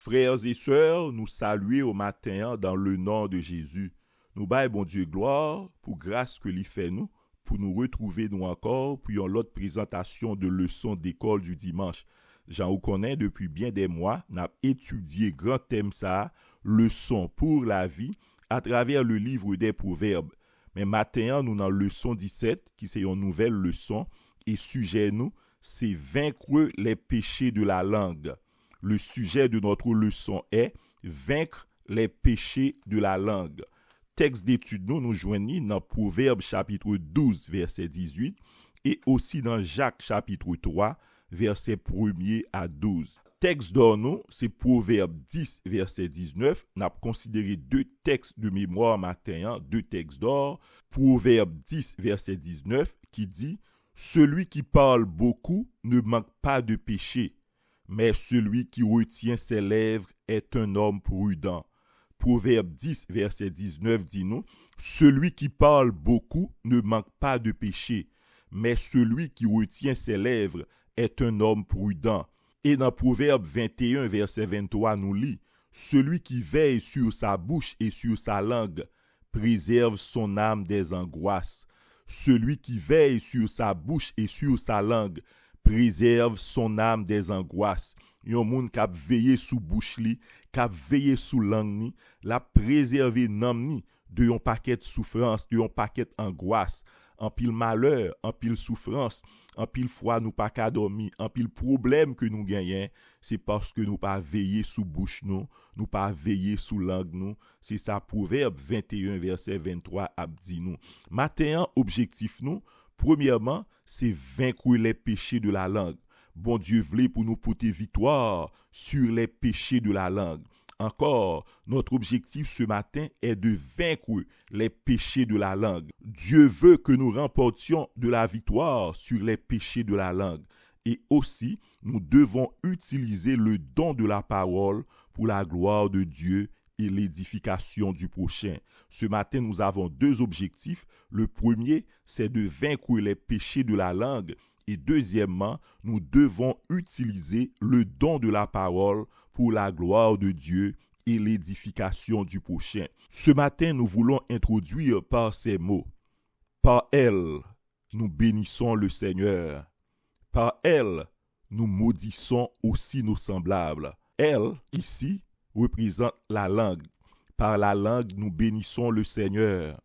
Frères et sœurs, nous saluons au matin dans le nom de Jésus. Nous baillons bon Dieu gloire pour grâce que l'il fait nous, pour nous retrouver nous encore, puis en l'autre présentation de leçons d'école du dimanche. Jean vous connaît depuis bien des mois, n'a étudié grand thème ça, leçon pour la vie, à travers le livre des Proverbes. Mais maintenant, nous dans leçon 17, qui c'est une nouvelle leçon, et sujet nous, c'est vaincre les péchés de la langue. Le sujet de notre leçon est vaincre les péchés de la langue. Texte d'étude nous joignons dans Proverbes chapitre 12, verset 18, et aussi dans Jacques chapitre 3, verset 1er à 12. Texte d'or nous, c'est Proverbe 10, verset 19. Nous avons considéré deux textes de mémoire matin, deux textes d'or. Proverbe 10, verset 19, qui dit « Celui qui parle beaucoup ne manque pas de péché, mais celui qui retient ses lèvres est un homme prudent. » Proverbe 10, verset 19 dit nous « Celui qui parle beaucoup ne manque pas de péché, mais celui qui retient ses lèvres est un homme prudent. » Et dans Proverbe 21, verset 23, nous lit « Celui qui veille sur sa bouche et sur sa langue préserve son âme des angoisses. Celui qui veille sur sa bouche et sur sa langue préserve son âme des angoisses. » Yon moun k'ap veillé sous bouche li, k'ap veillé sous langue ni, la préserver nam ni de yon paquet souffrance, de yon paquet angoisse, en pile malheur, en pile souffrance, en pile fois nous pas ka dormi, en pile problème que nous gagnons, c'est parce que nous pas veillé sous bouche nous pas veillé sous langue nous. C'est ça Proverbe 21 verset 23 a dit nous. Matin objectif nous, premièrement, c'est vaincre les péchés de la langue. Bon Dieu voulait pour nous porter victoire sur les péchés de la langue. Encore, notre objectif ce matin est de vaincre les péchés de la langue. Dieu veut que nous remportions de la victoire sur les péchés de la langue. Et aussi, nous devons utiliser le don de la parole pour la gloire de Dieu et l'édification du prochain. Ce matin, nous avons deux objectifs. Le premier, c'est de vaincre les péchés de la langue. Et deuxièmement, nous devons utiliser le don de la parole pour la gloire de Dieu et l'édification du prochain. Ce matin, nous voulons introduire par ces mots. Par elle, nous bénissons le Seigneur. Par elle, nous maudissons aussi nos semblables. Elle, ici, représente la langue. Par la langue, nous bénissons le Seigneur.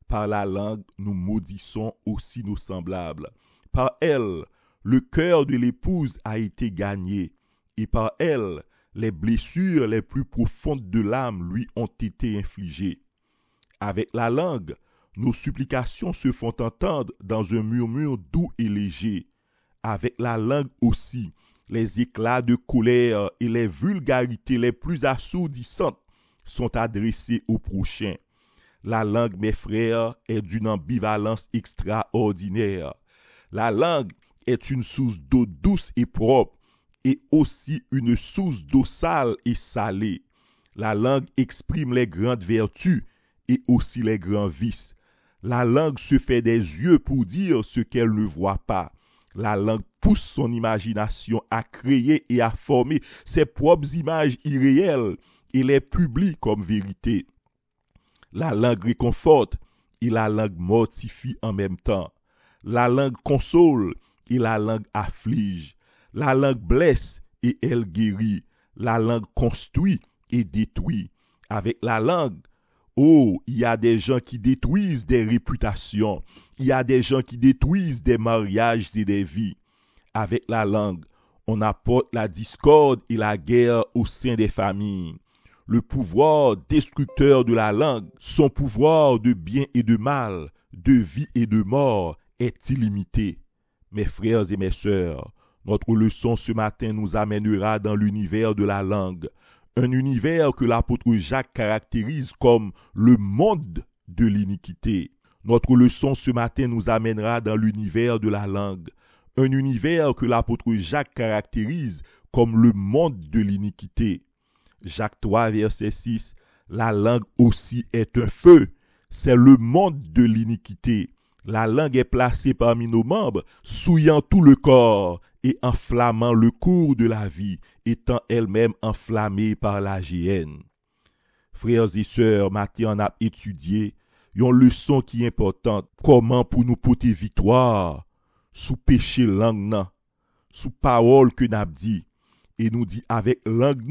Par la langue, nous maudissons aussi nos semblables. Par elle, le cœur de l'épouse a été gagné, et par elle, les blessures les plus profondes de l'âme lui ont été infligées. Avec la langue, nos supplications se font entendre dans un murmure doux et léger. Avec la langue aussi, les éclats de colère et les vulgarités les plus assourdissantes sont adressés au prochain. La langue, mes frères, est d'une ambivalence extraordinaire. La langue est une source d'eau douce et propre et aussi une source d'eau sale et salée. La langue exprime les grandes vertus et aussi les grands vices. La langue se fait des yeux pour dire ce qu'elle ne voit pas. La langue pousse son imagination à créer et à former ses propres images irréelles et les publie comme vérité. La langue réconforte et la langue mortifie en même temps. La langue console et la langue afflige. La langue blesse et elle guérit. La langue construit et détruit. Avec la langue, il y a des gens qui détruisent des réputations. Il y a des gens qui détruisent des mariages et des vies. Avec la langue, on apporte la discorde et la guerre au sein des familles. Le pouvoir destructeur de la langue, son pouvoir de bien et de mal, de vie et de mort, est illimité. Mes frères et mes sœurs, notre leçon ce matin nous amènera dans l'univers de la langue, un univers que l'apôtre Jacques caractérise comme le monde de l'iniquité. Notre leçon ce matin nous amènera dans l'univers de la langue, un univers que l'apôtre Jacques caractérise comme le monde de l'iniquité. Jacques 3, verset 6, la langue aussi est un feu, c'est le monde de l'iniquité. La langue est placée parmi nos membres, souillant tout le corps et enflammant le cours de la vie étant elle-même enflammée par la GN. Frères et sœurs, matin on a étudié une leçon qui est importante. Comment pour nous porter victoire sous péché langue nan, sous parole que n'a dit. Et nous dit avec langue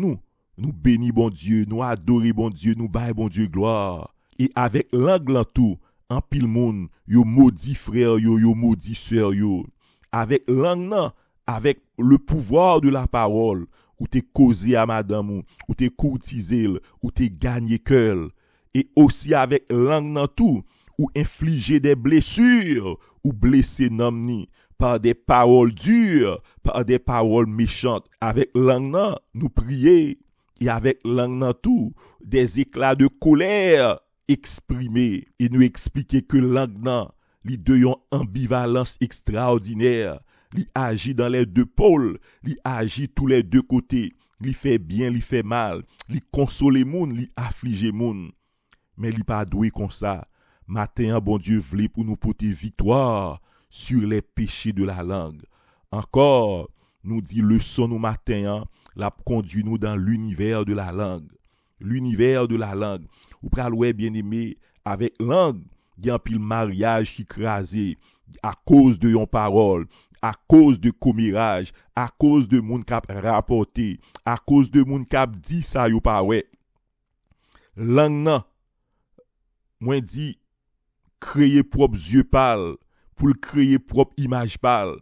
nous bénis bon Dieu, nous adorer bon Dieu, nous bailler bon Dieu gloire. Et avec langue lan tout, en pile monde, yo maudit frère yo maudit sœur yo. Avec langue nan, avec le pouvoir de la parole, ou t'es causé à madame ou t'es courtisé, ou t'es gagné cœur. Et aussi avec langue nan tout, ou infliger des blessures, ou blesser namni par des paroles dures, par des paroles méchantes. Avec langue nan, nous prier, et avec langue nan tout, des éclats de colère exprimés, et nous expliquer que langue nan, li de yon ambivalence extraordinaire, li agit dans les deux pôles, li agit tous les deux côtés, li fait bien, li fait mal, li console moun, li afflige moun. Mais li pas doué comme ça. Matin, bon Dieu vle pour nous porter victoire sur les péchés de la langue. Encore, nous dit leçon nous matin, la conduit nous dans l'univers de la langue. L'univers de la langue. Ou pral ouais bien aimé, avec langue, il y a un pile mariage qui crasé à cause de yon parole, à cause de commérage, à cause de moun kap rapporté, à cause de moun kap dit ça yo pa ouais. Langue nan, moi dit créer propre yeux pâle pour créer propre image pâle,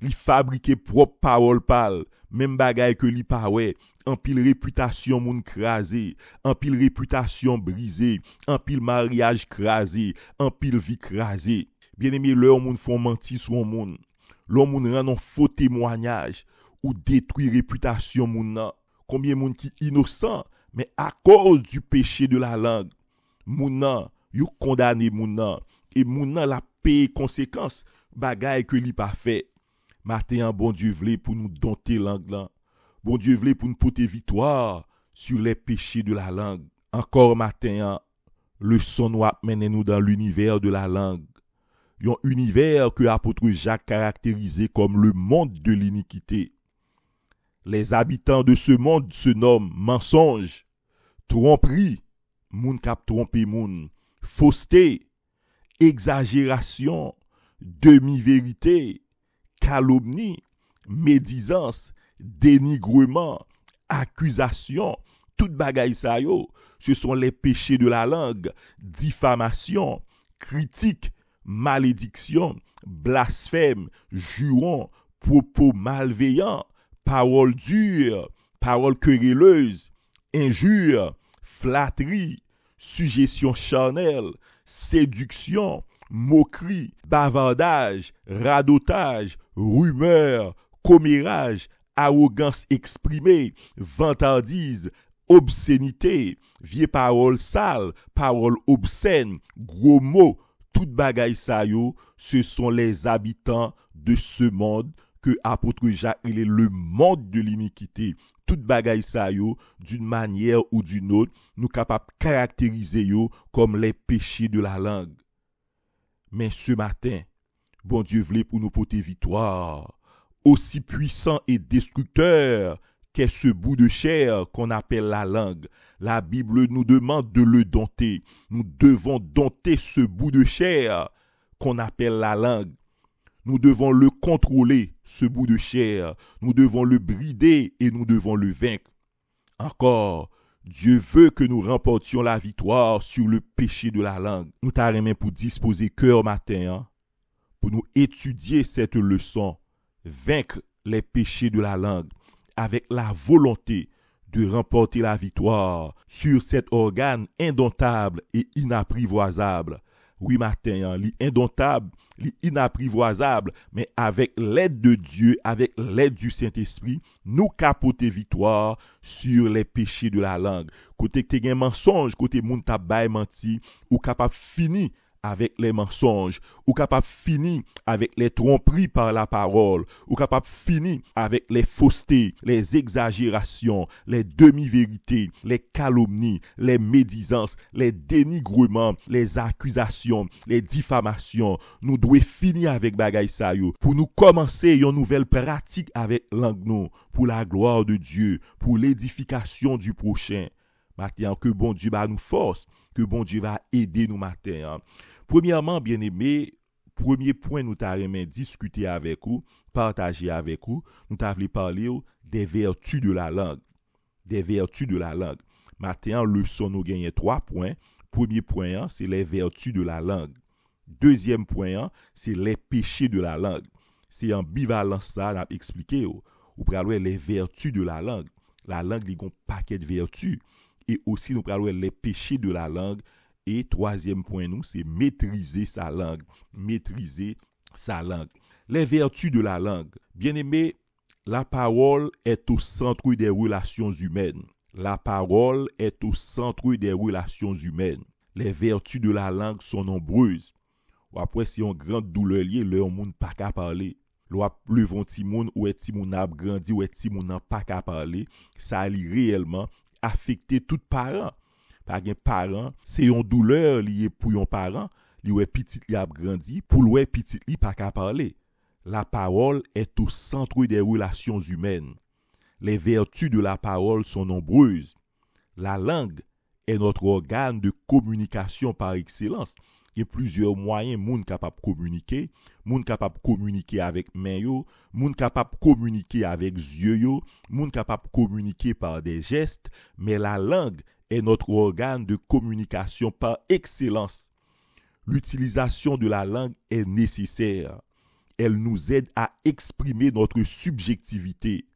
li fabriquer propre parole pâle, même bagay que li pa ouais, en pile réputation moun crasé, en pile réputation brisée, en pile mariage crasé, en pile vie crasé. Bien aimé, leur moun font mentir sur un moun. Leur moun rend un faux témoignage ou détruit réputation moun nan. Combien moun qui innocent mais à cause du péché de la langue, moun nan yo condamné moun nan et moun nan la paye conséquence bagay que li pas fait. Matin bon Dieu vle pour nous dompter langue lan. Bon Dieu vle pour nous porter victoire sur les péchés de la langue. Encore matin, le son nous amène nous dans l'univers de la langue. Un univers que apôtre Jacques caractérisait comme le monde de l'iniquité. Les habitants de ce monde se nomment mensonges, tromperie, moun kap trompe moun, fausseté, exagération, demi-vérité, calomnie, médisance, dénigrement, accusation, toute bagaille sa yo, ce sont les péchés de la langue, diffamation, critique, malédiction, blasphème, juron, propos malveillants, paroles dures, paroles querelleuses, injures, flatterie, suggestion charnelle, séduction, moquerie, bavardage, radotage, rumeur, commérage, arrogance exprimée, vantardise, obscénité, vieilles paroles sales, paroles obscènes, gros mots, toute bagaille sa yo, ce sont les habitants de ce monde que apôtre Jacques il est le monde de l'iniquité. Toute bagaille sa yo, d'une manière ou d'une autre, nous capables caractériser yo comme les péchés de la langue. Mais ce matin, bon Dieu voulait pour nous porter victoire, aussi puissant et destructeur qu'est ce bout de chair qu'on appelle la langue. La Bible nous demande de le dompter. Nous devons dompter ce bout de chair qu'on appelle la langue. Nous devons le contrôler, ce bout de chair. Nous devons le brider et nous devons le vaincre. Encore, Dieu veut que nous remportions la victoire sur le péché de la langue. Nous t'arrêtons pour disposer cœur matin, pour nous étudier cette leçon, vaincre les péchés de la langue, avec la volonté de remporter la victoire sur cet organe indomptable et inapprivoisable. Oui, matin, l'indomptable, l'inapprivoisable, mais avec l'aide de Dieu, avec l'aide du Saint-Esprit, nous capoter victoire sur les péchés de la langue. Côté que tu as un mensonge, côté moun ta bay menti, ou capable fini avec les mensonges, ou capable finir avec les tromperies par la parole, ou capable finir avec les faussetés, les exagérations, les demi-vérités, les calomnies, les médisances, les dénigrements, les accusations, les diffamations. Nous devons finir avec bagay sa yo pour nous commencer une nouvelle pratique avec langue nous, pour la gloire de Dieu, pour l'édification du prochain. Maintenant, que bon Dieu va nous force, que bon Dieu va aider nous matin. Premièrement, bien-aimé, premier point nous t'avons discuter avec vous, partager avec vous, nous t'avons parlé des vertus de la langue. Des vertus de la langue. Matin, leçon nous gagne 3 points. Premier point, c'est les vertus de la langue. Deuxième point, c'est les péchés de la langue. C'est ambivalent ça, n'a expliqué. Ou parler les vertus de la langue. La langue, il y a un paquet de vertus. Et aussi, nous parlons les péchés de la langue. Et troisième point, nous, c'est maîtriser sa langue. Maîtriser sa langue. Les vertus de la langue. Bien-aimé, la parole est au centre des relations humaines. La parole est au centre des relations humaines. Les vertus de la langue sont nombreuses. Ou après, si on grande douleur liée, le monde pas qu'à parler. Le vont ti moun ou est ti moun a grandi ou est ti moun n'a pas qu'à parler, ça ali réellement affecter tout parent. Par gen parent, c'est une douleur liée pour un parent, li ou petit li a grandi, pour le petit li pas qu'à parler. La parole est au centre des relations humaines. Les vertus de la parole sont nombreuses. La langue est notre organe de communication par excellence. Il y a plusieurs moyens moun capable communiquer, moun capable communiquer avec main yo, moun capable communiquer avec yeux yo, moun capable communiquer par des gestes, mais la langue est notre organe de communication par excellence. L'utilisation de la langue est nécessaire. Elle nous aide à exprimer notre subjectivité,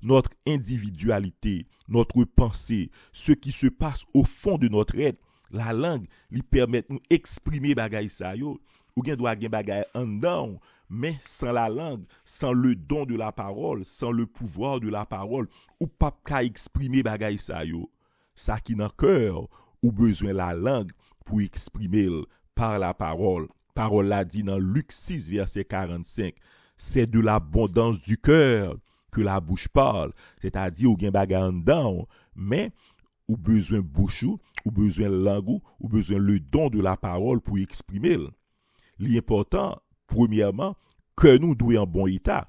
notre individualité, notre pensée, ce qui se passe au fond de notre être. La langue lui permet de nous exprimer bagay sa yo. Ou gen doit gen bagay en dedans, mais sans la langue, sans le don de la parole, sans le pouvoir de la parole, ou pas ka exprimer bagay sa yo. Ça qui dans cœur, ou besoin la langue pour exprimer par la parole. Parole la dit dans Luc 6 verset 45, c'est de l'abondance du cœur que la bouche parle, c'est-à-dire ou gen bagay en dedans, mais ou besoin bouche ou besoin langue ou besoin le don de la parole pour exprimer. L'important, premièrement, que nous douons en bon état.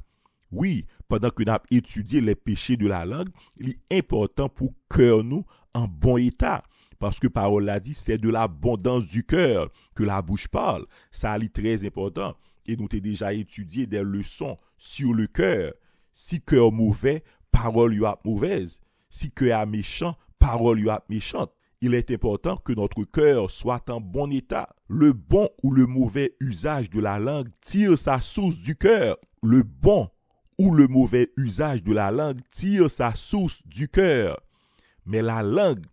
Oui, pendant que nous avons étudié les péchés de la langue, il est important pour que nous en bon état. Parce que parole l'a dit, c'est de l'abondance du cœur que la bouche parle. Ça est très important. Et nous avons déjà étudié des leçons sur le cœur. Si cœur mauvais, parole y a mauvaise. Si cœur méchant, parole y a méchante. Il est important que notre cœur soit en bon état. Le bon ou le mauvais usage de la langue tire sa source du cœur. Le bon ou le mauvais usage de la langue tire sa source du cœur. Mais la langue,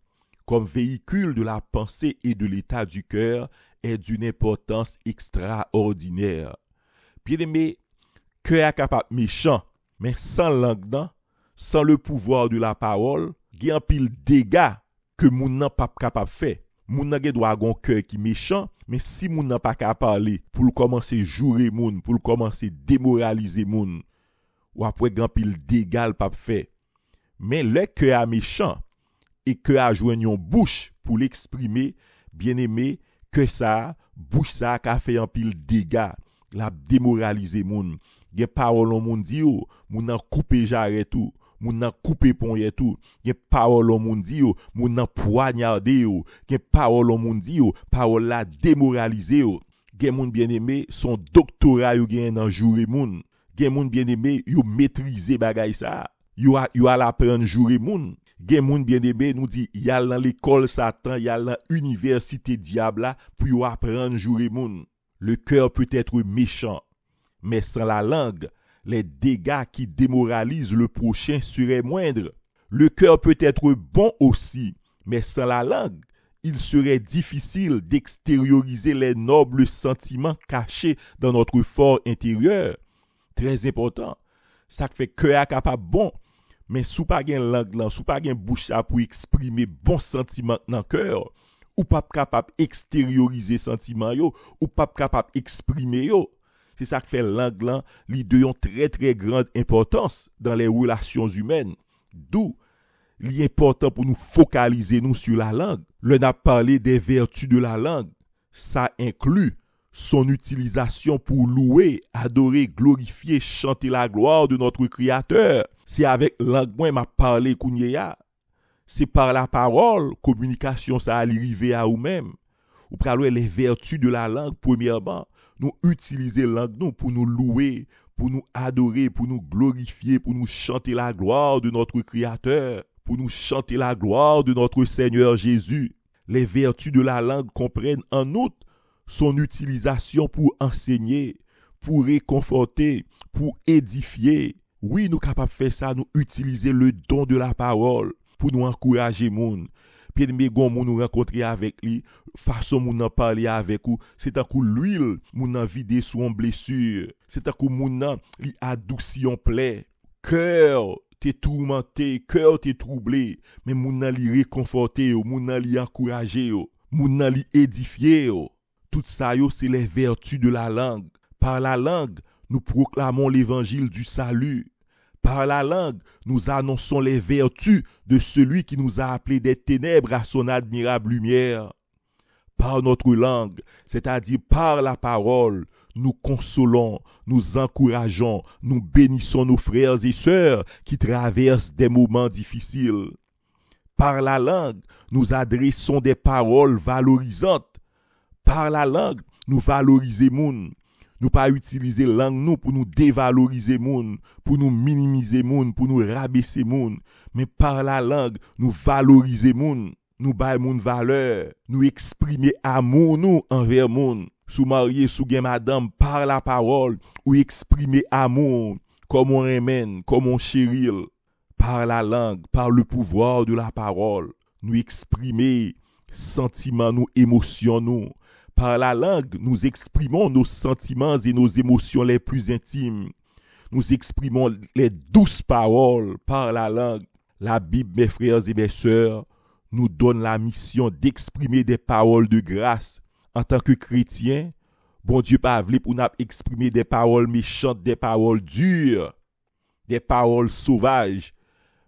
comme véhicule de la pensée et de l'état du cœur, est d'une importance extraordinaire. Bien-aimé, cœur est capable méchant, mais sans langue, sans le pouvoir de la parole, il y a un pile dégâts que moun nan pas capable faire. Moun nan doit avoir un cœur qui méchant, mais si moun nan pas capable parler pour commencer jouer moun, pour commencer démoraliser moun, ou après grand pile dégâts pas faire. Mais le cœur méchant et que a joindre une bouche pour l'exprimer, bien-aimé, que ça bouche ça a fait un pile dégâts, la démoraliser moun. Gen parole on moun di yo, moun nan couper jarret tout. Moun nan couper pon yé tout, gen parole on moun di yo, moun nan poignarder yo, gen parole on moun di yo, parole la démoraliser yo. Gen moun bien-aimé son doctorat yo gen nan joure moun. Gen moun bien-aimé yo maîtriser bagay ça. Yo a l'apprendre joure moun. Gen moun bien-aimé nous dit yal dans l'école Satan, yal dans université diable là pour yo apprendre joure moun. Le cœur peut être méchant, mais sans la langue, les dégâts qui démoralisent le prochain seraient moindres. Le cœur peut être bon aussi, mais sans la langue, il serait difficile d'extérioriser les nobles sentiments cachés dans notre fort intérieur. Très important. Ça fait cœur est capable bon, mais sous pas gen langue, sous pas gen bouche pour exprimer bon sentiment dans cœur, ou pas capable extérioriser sentiment yo, ou pas capable exprimer yo. C'est ça qui fait langue là, li de yon très très grande importance dans les relations humaines. D'où l'important pour nous focaliser nous sur la langue. Le n'a parlé des vertus de la langue. Ça inclut son utilisation pour louer, adorer, glorifier, chanter la gloire de notre Créateur. C'est avec langue moi m'a parlé kounya. C'est par la parole, communication ça arriver à vous-même. Ou parler les vertus de la langue premièrement. Nous utiliser la langue nous pour nous louer, pour nous adorer, pour nous glorifier, pour nous chanter la gloire de notre Créateur, pour nous chanter la gloire de notre Seigneur Jésus. Les vertus de la langue comprennent en outre son utilisation pour enseigner, pour réconforter, pour édifier. Oui, nous sommes capables de faire ça, nous utiliser le don de la parole pour nous encourager moun. Puis nous rencontrer avec lui, façon moun en parler avec ou, c'est un coup l'huile moun en vider sous une blessure, c'est un coup moun en li adouci en plaie. Cœur t'es tourmenté, cœur t'es troublé, mais moun en li réconforter, moun en li encourager, moun en li édifier. Tout ça yo, c'est les vertus de la langue. Par la langue, nous proclamons l'évangile du salut. Par la langue, nous annonçons les vertus de celui qui nous a appelés des ténèbres à son admirable lumière. Par notre langue, c'est-à-dire par la parole, nous consolons, nous encourageons, nous bénissons nos frères et sœurs qui traversent des moments difficiles. Par la langue, nous adressons des paroles valorisantes. Par la langue, nous valorisons moun. Nous pas utiliser langue nous pour nous dévaloriser moun, pour nous minimiser moun, pour nous rabaisser moun, mais par la langue nous valoriser moun, nous bailler moun valeur, nous exprimer amour nous envers moun. Sous marié sous gen madame par la parole ou exprimer amour comme on remène, comme on chéril. Par la langue, par le pouvoir de la parole, nous exprimer sentiments nous, émotions nous. Par la langue, nous exprimons nos sentiments et nos émotions les plus intimes. Nous exprimons les douces paroles par la langue. La Bible, mes frères et mes sœurs, nous donne la mission d'exprimer des paroles de grâce. En tant que chrétien, bon Dieu pas voulu pour nous exprimer des paroles méchantes, des paroles dures, des paroles sauvages.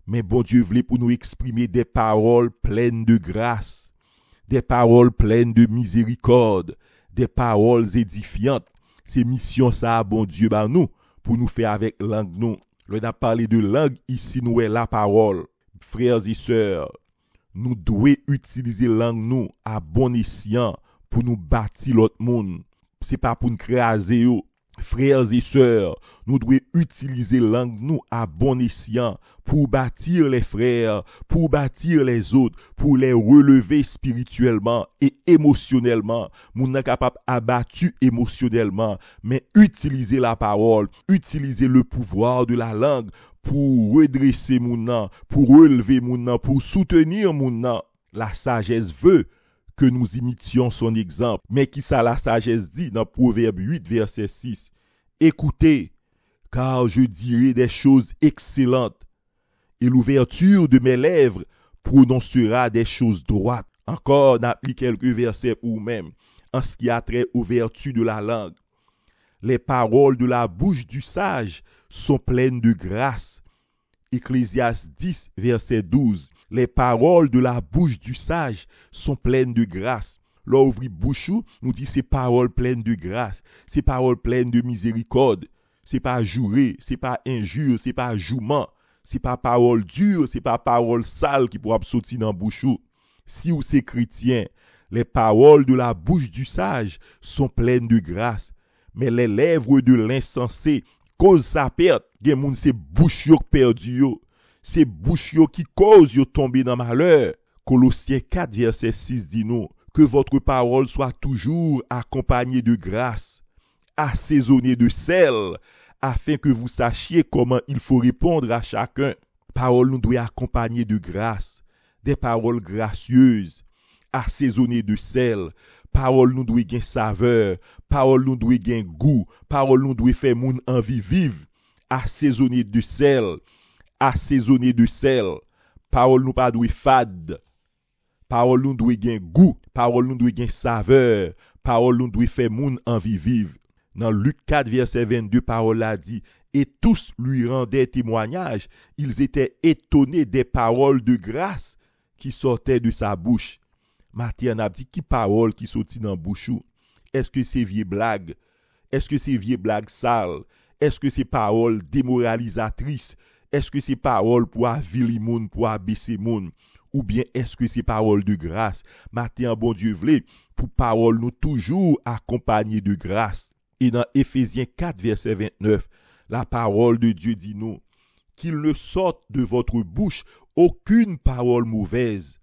Mais bon Dieu voulait pour nous exprimer des paroles pleines de grâce. Des paroles pleines de miséricorde, des paroles édifiantes. Ces missions, ça, bon Dieu, bah nous, pour nous faire avec langue nous. On a parlé de langue, ici, nous est la parole. Frères et sœurs, nous devons utiliser langue nous à bon escient pour nous bâtir l'autre monde. C'est pas pour nous craser. Frères et sœurs, nous devons utiliser langue nous à bon escient pour bâtir les frères, pour bâtir les autres, pour les relever spirituellement et émotionnellement. Nous sommes capables abattus émotionnellement, mais utiliser la parole, utiliser le pouvoir de la langue pour redresser mon nom, pour relever mon nom, pour soutenir mon nom. La sagesse veut que nous imitions son exemple. Mais qui ça la sagesse dit dans Proverbe 8, verset 6? Écoutez, car je dirai des choses excellentes, et l'ouverture de mes lèvres prononcera des choses droites. Encore, n'applique quelques versets pour même, en ce qui a trait aux vertus de la langue. Les paroles de la bouche du sage sont pleines de grâce. Ecclésiaste 10, verset 12. Les paroles de la bouche du sage sont pleines de grâce. L'ouvri bouchou nous dit ces paroles pleines de grâce, ces paroles pleines de miséricorde. C'est pas juré, c'est pas injure, c'est pas jouement, c'est pas parole dure, c'est pas parole sale qui pourra sortir dans bouchou. Si vous êtes chrétien, les paroles de la bouche du sage sont pleines de grâce, mais les lèvres de l'insensé causent sa perte. Gen moun c'est bouche yo perdu yo. C'est bouche yo qui cause yo tomber dans malheur. Colossiens 4 verset 6 dit nous que votre parole soit toujours accompagnée de grâce, assaisonnée de sel, afin que vous sachiez comment il faut répondre à chacun. Parole nous doit accompagner de grâce, des paroles gracieuses, assaisonnées de sel. Parole nous doit gain saveur, parole nous doit gain goût, parole nous doit faire moun envie vivre, assaisonné de sel, assaisonné de sel. Parole nous pas doit fade. Parole nous doit gain goût, Parole nous doit gen saveur, parole nous doit faire moun envie vivre. Dans Luc 4 verset 22, parole a dit: et tous lui rendaient témoignage, ils étaient étonnés des paroles de grâce qui sortaient de sa bouche. Matthieu a dit qui parole qui sortit dans bouche? Est-ce que c'est vieille blague? Est-ce que c'est vieille blague sale? Est-ce que c'est parole démoralisatrice? Est-ce que c'est parole pour avili moun, pour abaisser moun? Ou bien est-ce que c'est parole de grâce? Matthieu, bon Dieu vle, pour parole nous toujours accompagner de grâce. Et dans Éphésiens 4 verset 29, la parole de Dieu dit nous: qu'il ne sorte de votre bouche aucune parole mauvaise,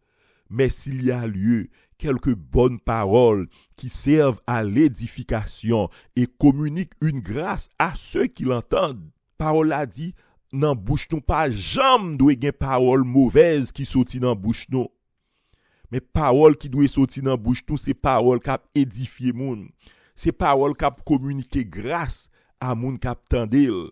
mais s'il y a lieu, quelques bonnes paroles qui servent à l'édification et communiquent une grâce à ceux qui l'entendent. Parole a dit, dans bouche nous pas jamais doit gen parole mauvaise qui sorti dans bouche nous. Mais parole qui doit sorti dans bouche nous, c'est parole qui édifier moun. C'est parole qui communiquer grâce à moun qui tendel.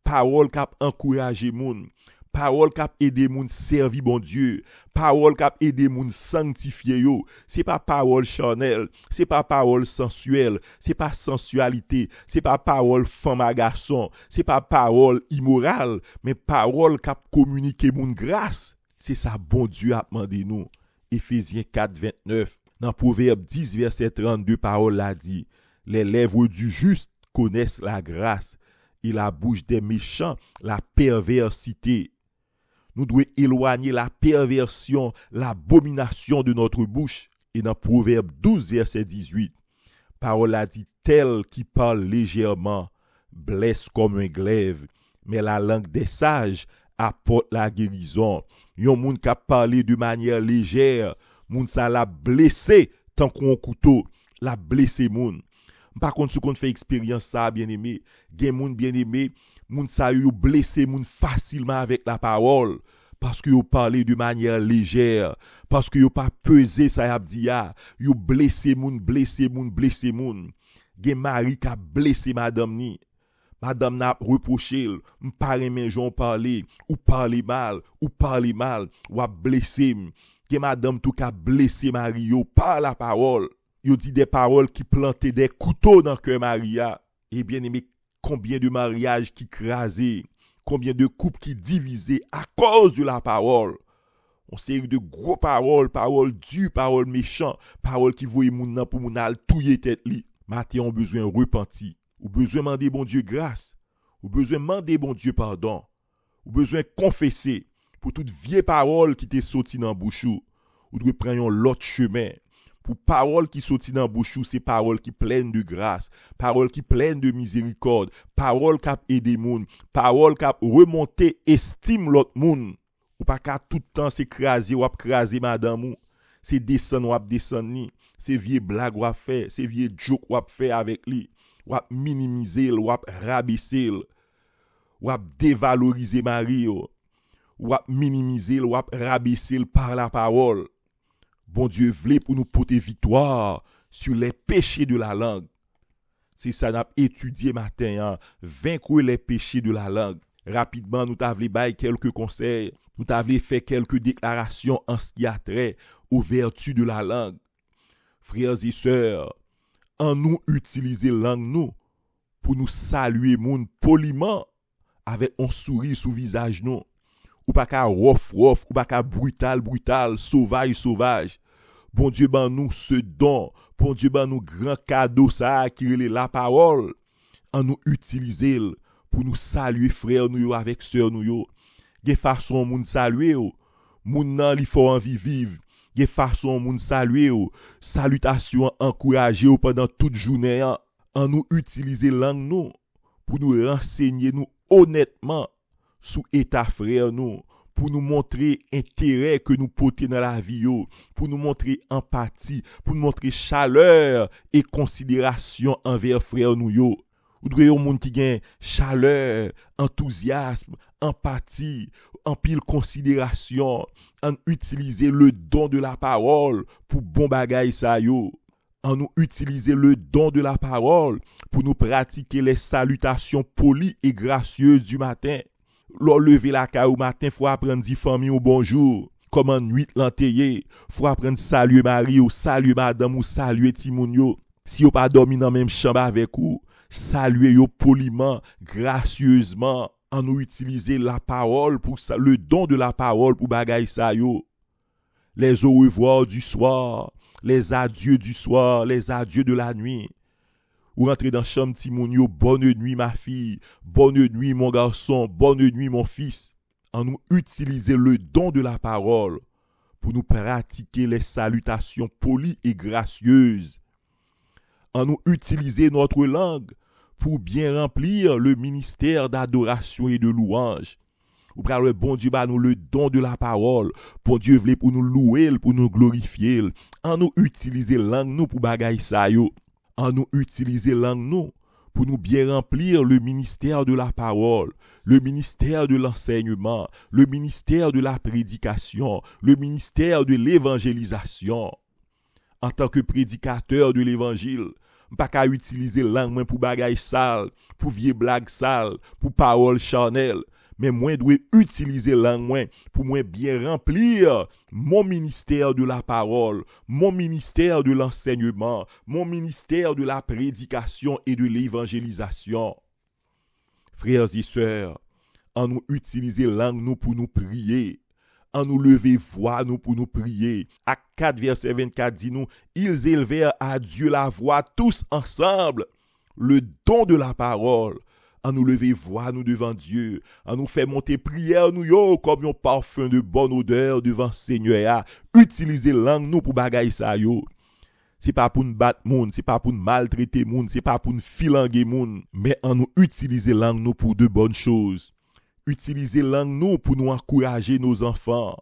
Parole qui encourager moun. Parole qui aider moun servir bon Dieu. Parole qui aider moun sanctifier yo. C'est pas parole charnelle, c'est pas parole sensuelle, c'est pas sensualité, c'est pas parole femme à garçon, c'est pas parole immorale, mais parole qui communiquer moun grâce. C'est ça bon Dieu a demandé nous. Éphésiens 4 29. Dans Proverbe 10 verset 32, parole l'a dit: les lèvres du juste connaissent la grâce et la bouche des méchants la perversité. Nous devons éloigner la perversion, l'abomination de notre bouche. Et dans Proverbe 12, verset 18, parole a dit: tel qui parle légèrement blesse comme un glaive, mais la langue des sages apporte la guérison. Yon moun qui parle de manière légère, moun sa la blessé tant qu'on couteau, la blessé moun. Par contre, si on fait expérience ça, bien aimé, gen moun bien aimé, moun sa yo blessé moun facilement avec la parole parce que yo parlé de manière légère, parce que yo pas pesé ça y a dit ya, yo blessé moun. Gen mari qui a blessé madame ni. Madame n'a reproché, m'pare men jon parler, ou parler mal, ou a blessé. Gen madame tout ka blessé mari yo par la parole. Yo dit des paroles qui plantaient des couteaux dans cœur Maria. Et bien aimé, combien de mariages qui crasés, combien de couples qui divisés à cause de la parole. On série de gros paroles dures, paroles méchantes, paroles qui voyaient moun nan pour moun al touyer tête li. Matin on besoin repenti, ou besoin demander bon Dieu grâce, ou besoin demander bon Dieu pardon, ou besoin confesser pour toute vieille parole qui t'est sorti dans bouchou, ou doit prendre l'autre chemin. Pour parole qui sorti dans bouchou, c'est parole qui pleine de grâce, parole qui pleine de miséricorde, parole qui aide moun, parole qui remonter estime l'autre moun. Ou pas qu'à tout temps s'écraser ou craser madame ou, c'est descendre ou descendre ni, c'est vieux blague ou faire, c'est vieux joke ou faire avec lui, ou minimiser ou rabaisser, ou dévaloriser mari ou minimiser ou rabaisser par la parole. Bon Dieu voulait pour nous porter victoire sur les péchés de la langue. C'est ça n'a étudié matin, vaincre les péchés de la langue. Rapidement, nous t'avons bailler quelques conseils, nous t'avons fait quelques déclarations en ce qui a trait aux vertus de la langue. Frères et sœurs, en nous utiliser langue nous pour nous saluer moun poliment avec un sourire sous visage nous. Ou pas qu'à rough, ou pas qu'à brutal, sauvage. Bon Dieu ban nous ce don, bon Dieu ban nous grand cadeau ça qui est la parole, en nous utiliser pour nous saluer frères nous avec sœurs nous yo. Gen façon moun saluer moun nan li faut envie vivre. Gen façon moun saluer salutation encourager pendant toute journée en nous utiliser langue nous pour nous renseigner nous honnêtement sous état frère nous, pour nous montrer intérêt que nous portons dans la vie, pour nous montrer empathie, pour nous montrer chaleur et considération envers frère nous yo. Ou devez un monde qui gagne chaleur, enthousiasme, empathie, en pile considération, en utiliser le don de la parole pour bon bagay sa yo. En nous utiliser le don de la parole pour nous pratiquer les salutations polies et gracieuses du matin. Lors lever la caille au matin, faut apprendre dire famille au bonjour. comment nuit l'anteye, faut apprendre saluer Marie ou saluer madame ou saluer Timoun yo. Si yo pas dormi dans même chambre avec ou, saluer yo poliment, gracieusement, en nous utiliser la parole pour ça, le don de la parole pour bagay sa yo. Les au revoir du soir, les adieux du soir, les adieux de la nuit. Ou rentrer dans chambre Timoun yo, bonne nuit ma fille, bonne nuit mon garçon, bonne nuit mon fils. En nous utiliser le don de la parole pour nous pratiquer les salutations polies et gracieuses. En nous utiliser notre langue pour bien remplir le ministère d'adoration et de louange. Ou par le bon Dieu nous le don de la parole. Bon Dieu voulait pour nous louer, pour nous glorifier. En nous utiliser langue nous pour bagay sa yo. En nous utiliser langue nous pour nous bien remplir le ministère de la parole, le ministère de l'enseignement, le ministère de la prédication, le ministère de l'évangélisation. En tant que prédicateur de l'évangile, pas qu'à utiliser langue pour bagay sale, pour vieille blague sale, pour parole charnelle, mais moi dois utiliser langue pour moi bien remplir mon ministère de la parole, mon ministère de l'enseignement, mon ministère de la prédication et de l'évangélisation. Frères et sœurs, en nous utiliser langue nous pour nous prier, en nous lever voix nous pour nous prier. Acte 4 verset 24 dit nous, ils élevèrent à Dieu la voix tous ensemble, le don de la parole. En nous lever voix nous devant Dieu, en nous faire monter prière nous yo comme un parfum de bonne odeur devant Seigneur. Utiliser langue nous pour bagay sa yo. C'est pas pour nous battre moun, c'est pas pour nous maltraiter moun, c'est pas pour nous filanguer moun, mais en nous utiliser langue nous pour de bonnes choses. Utiliser langue nous pour nous encourager nos enfants,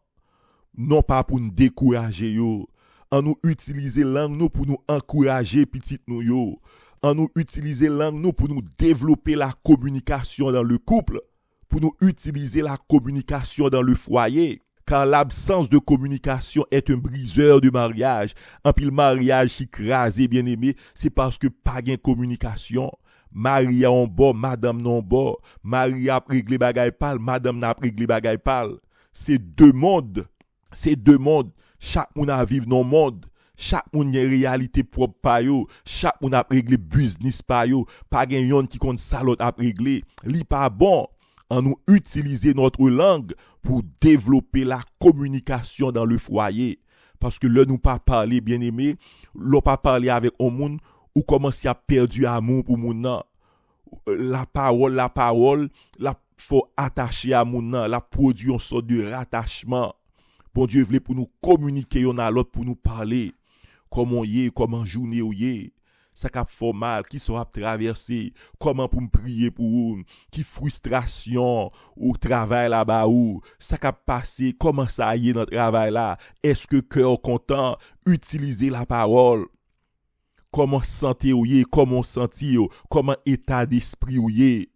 non pas pour nous décourager yo. En nous utiliser langue nous pour nous encourager petit nous yo. En nous utiliser langue nous pour nous développer la communication dans le couple, pour nous utiliser la communication dans le foyer. Car l'absence de communication est un briseur de mariage. En pile mariage qui crasé bien aimé, c'est parce que pas de communication. Maria en bas, madame non bas. Maria a réglé bagay pal, madame n'a réglé bagay pal. C'est deux mondes. Chaque monde a vivre dans le monde. Chaque monde a une réalité propre pa yo, chaque monde a réglé business pa yo, pas gen yon qui compte salot a réglé, li pas bon. En nous utiliser notre langue pour développer la communication dans le foyer. Parce que là nous pas parler bien aimé, l'on pas parler avec un monde ou commencer à perdre amour pour moun nan. La parole, la faut attacher à moun nan, la produit une sorte de rattachement. Bon Dieu voulait pour nous communiquer yon à l'autre pour nous parler. Comment y est, comment journée ou y est, ça cap fait mal, qui sera traversé, comment pour me prier pour ou, qui frustration ou travail là-bas ou, ça cap passé, comment ça y est dans travail là, est-ce que cœur content, utiliser la parole, comment santé ou y est, comment sentir, comment état d'esprit ou y est,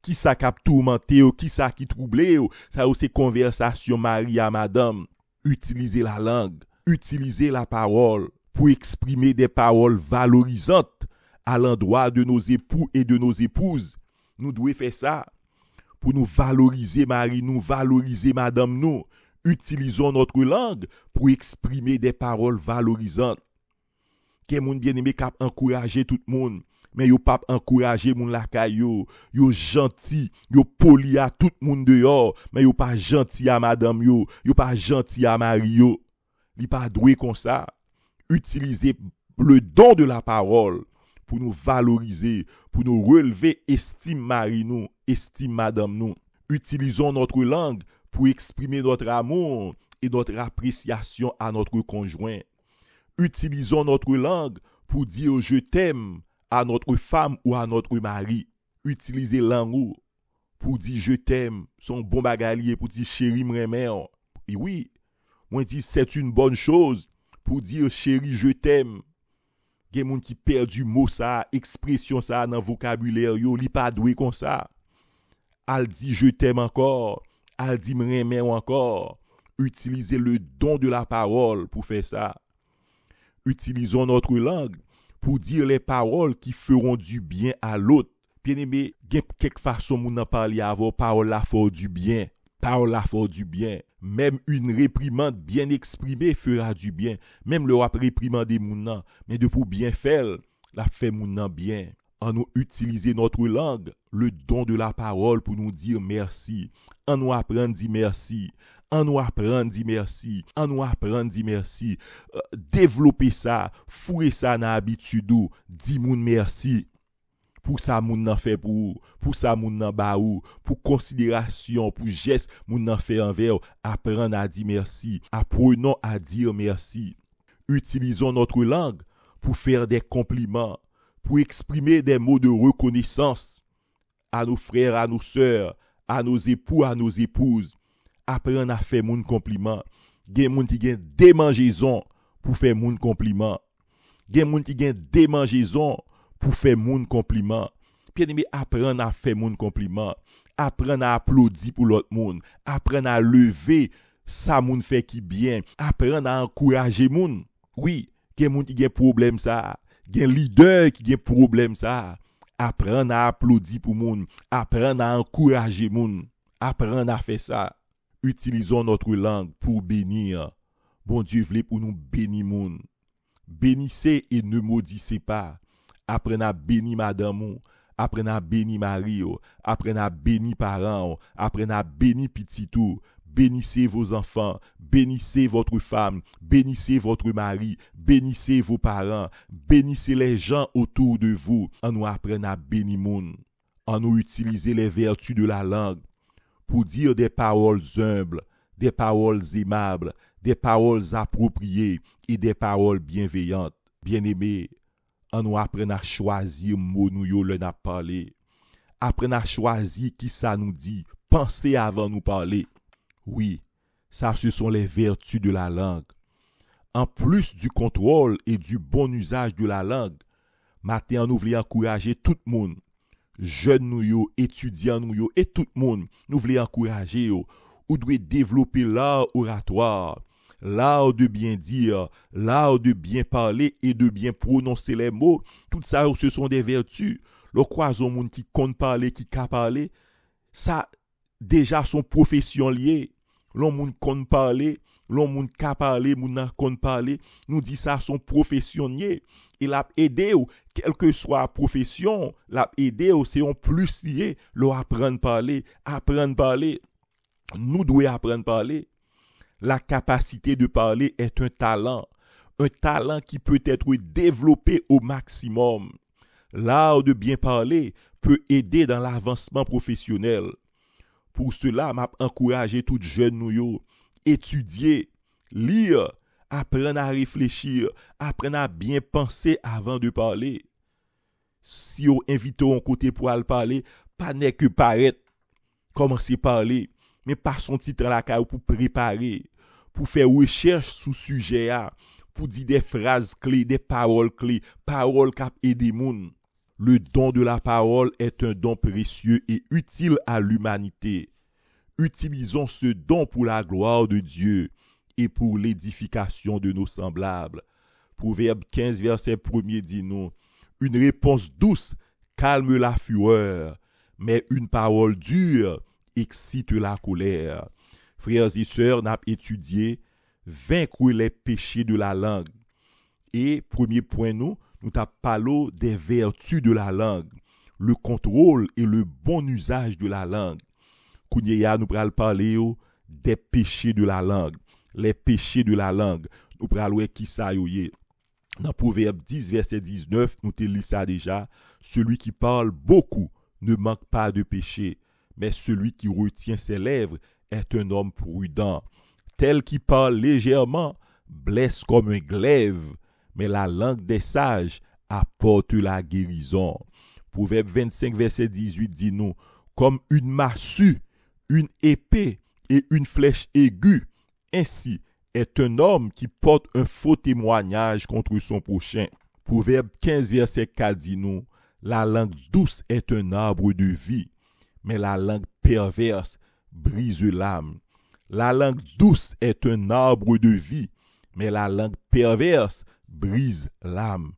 qui ça cap tourmenté ou, qui ça qui troublé ou, ça aussi conversation Marie à madame, utiliser la langue. Utiliser la parole pour exprimer des paroles valorisantes à l'endroit de nos époux et de nos épouses. Nous devons faire ça pour nous valoriser Marie, nous valoriser madame nous. Utilisons notre langue pour exprimer des paroles valorisantes. Quel monde bien aimé cap encourager tout le monde, mais yo pas encourager moun la kayo, yo gentil, yo poli à tout le monde dehors, mais yo pas gentil à madame yo pas gentil à Marie yo. Li pas doué comme ça. Utiliser le don de la parole pour nous valoriser, pour nous relever estime Marie nous, estime madame nous. Utilisons notre langue pour exprimer notre amour et notre appréciation à notre conjoint. Utilisons notre langue pour dire je t'aime à notre femme ou à notre mari. Utilisez langue pour dire je t'aime, son bon bagalier pour dire chérie m'remen. Et oui, moi dis c'est une bonne chose pour dire chérie je t'aime. Gen moun qui perdu mot ça, expression ça dans vocabulaire yo, li pas doué comme ça. Al dit je t'aime encore, al dit m'remen encore. Utilisez le don de la parole pour faire ça. Utilisons notre langue pour dire les paroles qui feront du bien à l'autre. Bien aimé, gen quelque façon moun nan parler avant parole la faut du bien. Parole la fera du bien. Même une réprimande bien exprimée fera du bien. Même le rap réprimander moun nan, mais de pour bien faire, la fait moun nan bien. En nous utiliser notre langue, le don de la parole pour nous dire merci. En nous apprendre dire merci. En nous apprendre dire merci. En nous apprendre dire merci. Développer ça, fouer ça dans l'habitude, dire moun merci. Pour ça moun nan fait pour ça moun nan ba ou, pour considération, pour geste moun nan fait envers, apprendre à dire merci, apprenons à dire merci. Utilisons notre langue pour faire des compliments, pour exprimer des mots de reconnaissance à nos frères, à nos sœurs, à nos époux, à nos épouses. Apprendre à faire moun compliment. Gen moun qui gen démangeaison pour faire moun compliment. Gen moun qui gen démangeaison pour faire moun compliment. Bien-aimé, apprendre à faire moun compliment. Apprendre à applaudir pour l'autre monde. Apprendre à lever ça moun fait qui bien. Apprendre à encourager moun. Oui, gen moun qui gen problème ça. Gen leader qui gen problème ça. Apprendre à applaudir pour moun. Apprendre à encourager moun. Apprendre à faire ça. Utilisons notre langue pour bénir. Bon Dieu voulait pour nous bénir moun. Bénissez et ne maudissez pas. Apprenez à bénir madame, apprenez à bénir mari, apprenez à bénir parents, apprenez à bénir petit tout. Bénissez vos enfants, bénissez votre femme, bénissez votre mari, bénissez vos parents, bénissez les gens autour de vous. En nous apprenant à bénir moun, en nous utiliser les vertus de la langue pour dire des paroles humbles, des paroles aimables, des paroles appropriées et des paroles bienveillantes. Bien-aimés, en nous apprenant à choisir mot nous yo le n'a parlé. Apprenez à choisir qui ça nous dit. Pensez avant nous parler. Oui, ça ce sont les vertus de la langue. En plus du contrôle et du bon usage de la langue, matin nous voulons encourager tout le monde. Jeunes nous yo, étudiants nous yo et tout le monde. Nous voulons encourager yo. Ou doit développer l'art oratoire. L'art de bien dire, l'art de bien parler et de bien prononcer les mots, tout ça, ce sont des vertus. Le croison monde qui compte parler, qui ka parler, ça, déjà, son profession liée. L'on monde compte parler, l'on monde ka parler, moun compte parler, nous dit ça, son profession liée. Il a aidé, quelle que soit la profession, l'a aidé, c'est un plus lié, l'on apprendre à parler. Nous devons apprendre à parler. La capacité de parler est un talent qui peut être développé au maximum. L'art de bien parler peut aider dans l'avancement professionnel. Pour cela, m'a encouragé tout jeune nou yo, étudier, lire, apprendre à réfléchir, apprendre à bien penser avant de parler. Si vous invitez un côté pour aller parler, pas n'est que paraître, commencer à parler. Mais pas son titre à la caille pour préparer, pour faire recherche sous sujet, pour dire des phrases clés, des paroles clés, paroles qui aident les gens. Le don de la parole est un don précieux et utile à l'humanité. Utilisons ce don pour la gloire de Dieu et pour l'édification de nos semblables. Proverbe 15, verset 1er dit nous, une réponse douce calme la fureur, mais une parole dure excite la colère. Frères et sœurs, n'a étudié vaincre les péchés de la langue. Et premier point nous t'a parlé des vertus de la langue, le contrôle et le bon usage de la langue. Kounya nous pral parler des péchés de la langue, les péchés de la langue. Nous pral wè qui ça yo yé. Dans Proverbe 10 verset 19, nous te lis ça déjà, celui qui parle beaucoup ne manque pas de péché. Mais celui qui retient ses lèvres est un homme prudent. Tel qui parle légèrement blesse comme un glaive, mais la langue des sages apporte la guérison. Proverbe 25, verset 18 dit nous, comme une massue, une épée et une flèche aiguë, ainsi est un homme qui porte un faux témoignage contre son prochain. Proverbe 15, verset 4 dit nous, la langue douce est un arbre de vie, mais la langue perverse brise l'âme. La langue douce est un arbre de vie, mais la langue perverse brise l'âme.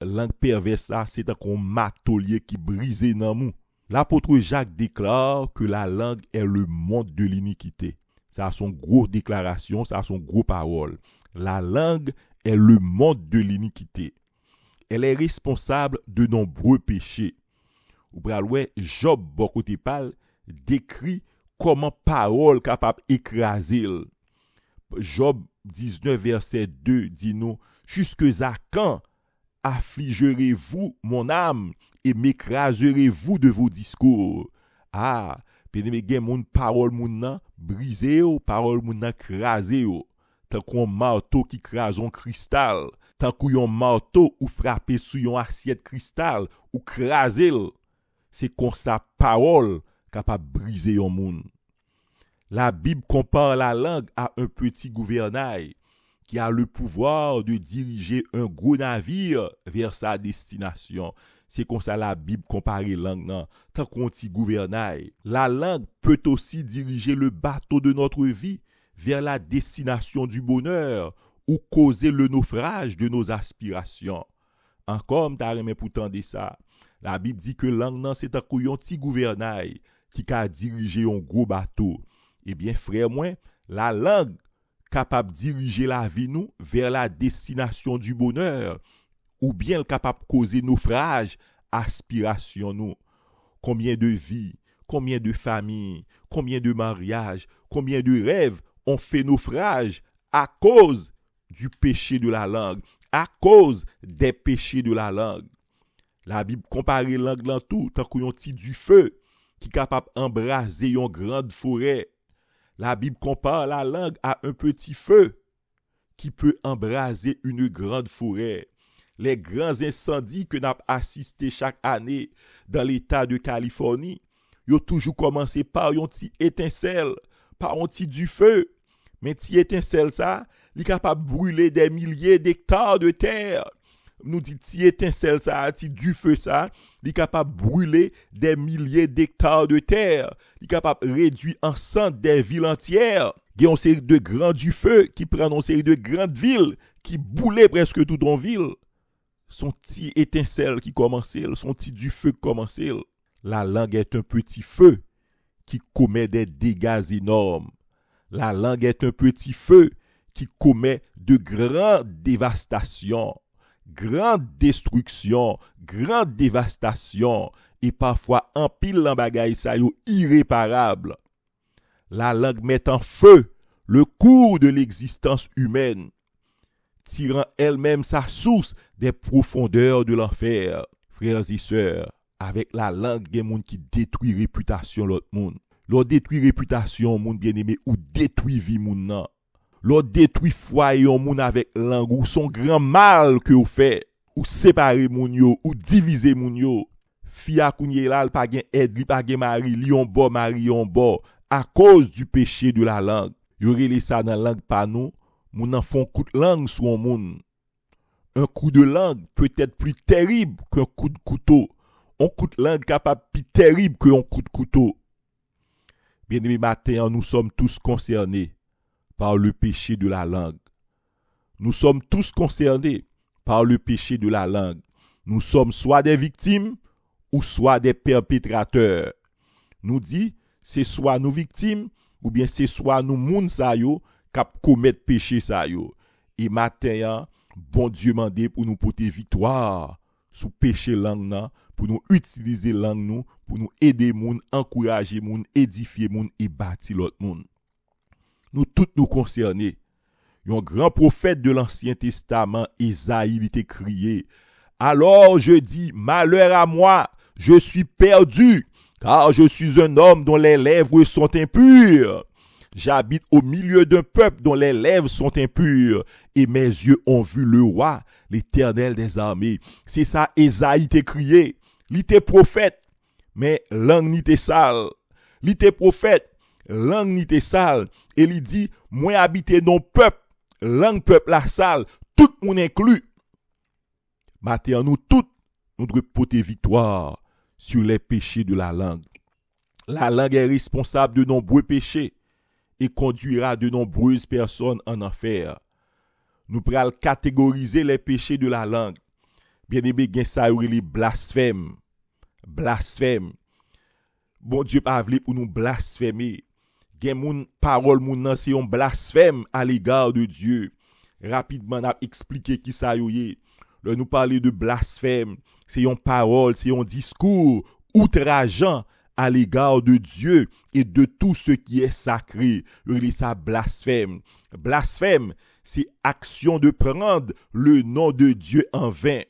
La langue perverse, ça, c'est un marteau qui brise dans nous. L'apôtre Jacques déclare que la langue est le monde de l'iniquité. Ça a son gros déclaration, ça a son gros parole. La langue est le monde de l'iniquité. Elle est responsable de nombreux péchés. Ou pral Job bokote pal décrit comment parole capable écraser. Job 19 verset 2 dit nous, jusque à quand affligerez-vous mon âme et m'écraserez-vous de vos discours? Ah, bien-aimé, gen moun parole moun nan brisé ou parole moun nan crasé ou. Tant qu'on marteau qui crase un cristal, tant qu'on marteau ou frappé sur une assiette cristal ou crasé, c'est comme sa parole capable briser un monde. La Bible compare la langue à un petit gouvernail qui a le pouvoir de diriger un gros navire vers sa destination. C'est comme ça la Bible compare la langue nan, tant qu'on petit gouvernail. La langue peut aussi diriger le bateau de notre vie vers la destination du bonheur ou causer le naufrage de nos aspirations. Encore, m'ta remè pour tande ça. La Bible dit que langue nan c'est un petit gouvernail qui a dirigé un gros bateau. Eh bien, frère moi, la langue capable de diriger la vie nous vers la destination du bonheur ou bien capable de causer naufrage, aspiration nous. Combien de vies, combien de familles, combien de mariages, combien de rêves ont fait naufrage à cause du péché de la langue, à cause des péchés de la langue. La Bible compare la langue dans tout, tant qu'on ti du feu qui est capable d'embraser une grande forêt. La Bible compare la langue à un petit feu qui peut embraser une grande forêt. Les grands incendies que nous avons assistés chaque année dans l'État de Californie, ils ont toujours commencé par une petite étincelle, par un petit du feu. Mais cette étincelle, ça, il est capable de brûler des milliers d'hectares de terre. Nous dit si étincelle ça, si du feu ça, il est capable de brûler des milliers d'hectares de terre. Il est capable de réduire en cendres des villes entières. Il y a une série de grands du feu qui prennent une série de grandes villes qui boulaient presque toute une ville. Son petit étincelle qui commençait, son petit du feu qui commençait. La langue est un petit feu qui commet des dégâts énormes. La langue est un petit feu qui commet de grandes dévastations. Grande destruction, grande dévastation et parfois en pile en bagaille ça yo irréparable. La langue met en feu le cours de l'existence humaine, tirant elle-même sa source des profondeurs de l'enfer. Frères et sœurs, avec la langue, il y a des gens qui détruit réputation l'autre monde. L'on détruit réputation monde bien-aimé ou détruit vie monde nan. L'on détruit foyer yon moun avec langue ou son grand mal que ou fait ou séparer moun yo ou diviser moun yo. Fia kounye la pa gen aide, li pa gen mari, li yon bo mari yon bo à cause du péché de la langue. Yo rele ça dans langue pa nou, moun nan font coup de langue sur un moun. Un coup de langue peut être plus terrible qu'un coup de couteau. Un coup de langue capable plus terrible qu'un coup de couteau. Bien-aimés, matin, nous sommes tous concernés par le péché de la langue. Nous sommes tous concernés par le péché de la langue. Nous sommes soit des victimes ou soit des perpétrateurs. Nous dit, c'est soit nous victimes ou bien c'est soit nous moun sa yo k'ap commettre péché sa yo. Et matin, bon Dieu mande pour nous porter victoire sous péché langue nan, pour nous utiliser langue nous, pour nous aider moun, encourager moun, édifier moun et bâtir l'autre moun. Nous tous nous concernés. Un grand prophète de l'Ancien Testament, Isaïe, il était crié. Alors je dis, malheur à moi, je suis perdu, car je suis un homme dont les lèvres sont impures. J'habite au milieu d'un peuple dont les lèvres sont impures, et mes yeux ont vu le roi, l'Éternel des armées. C'est ça, Isaïe t'a crié. Il était prophète, mais langue n'était sale. Il était prophète, langue n'était sale. Et il dit, moi habiter dans peuple, langue peuple la sale, tout le monde inclus. Maintenant, nous tous, nous devons porter victoire sur les péchés de la langue. La langue est responsable de nombreux péchés et conduira de nombreuses personnes en enfer. Nous pourrons catégoriser les péchés de la langue. Bien aimé, gen sa les blasphèmes. Blasphème. Bon Dieu pas vle pour nous blasphémer. Gen moun parole moun nan c'est un blasphème à l'égard de Dieu. Rapidement n'a expliqué qui ça yoye. Là nous parler de blasphème, c'est une parole, c'est un discours outrageant à l'égard de Dieu et de tout ce qui est sacré. Il ça blasphème. Blasphème, c'est action de prendre le nom de Dieu en vain.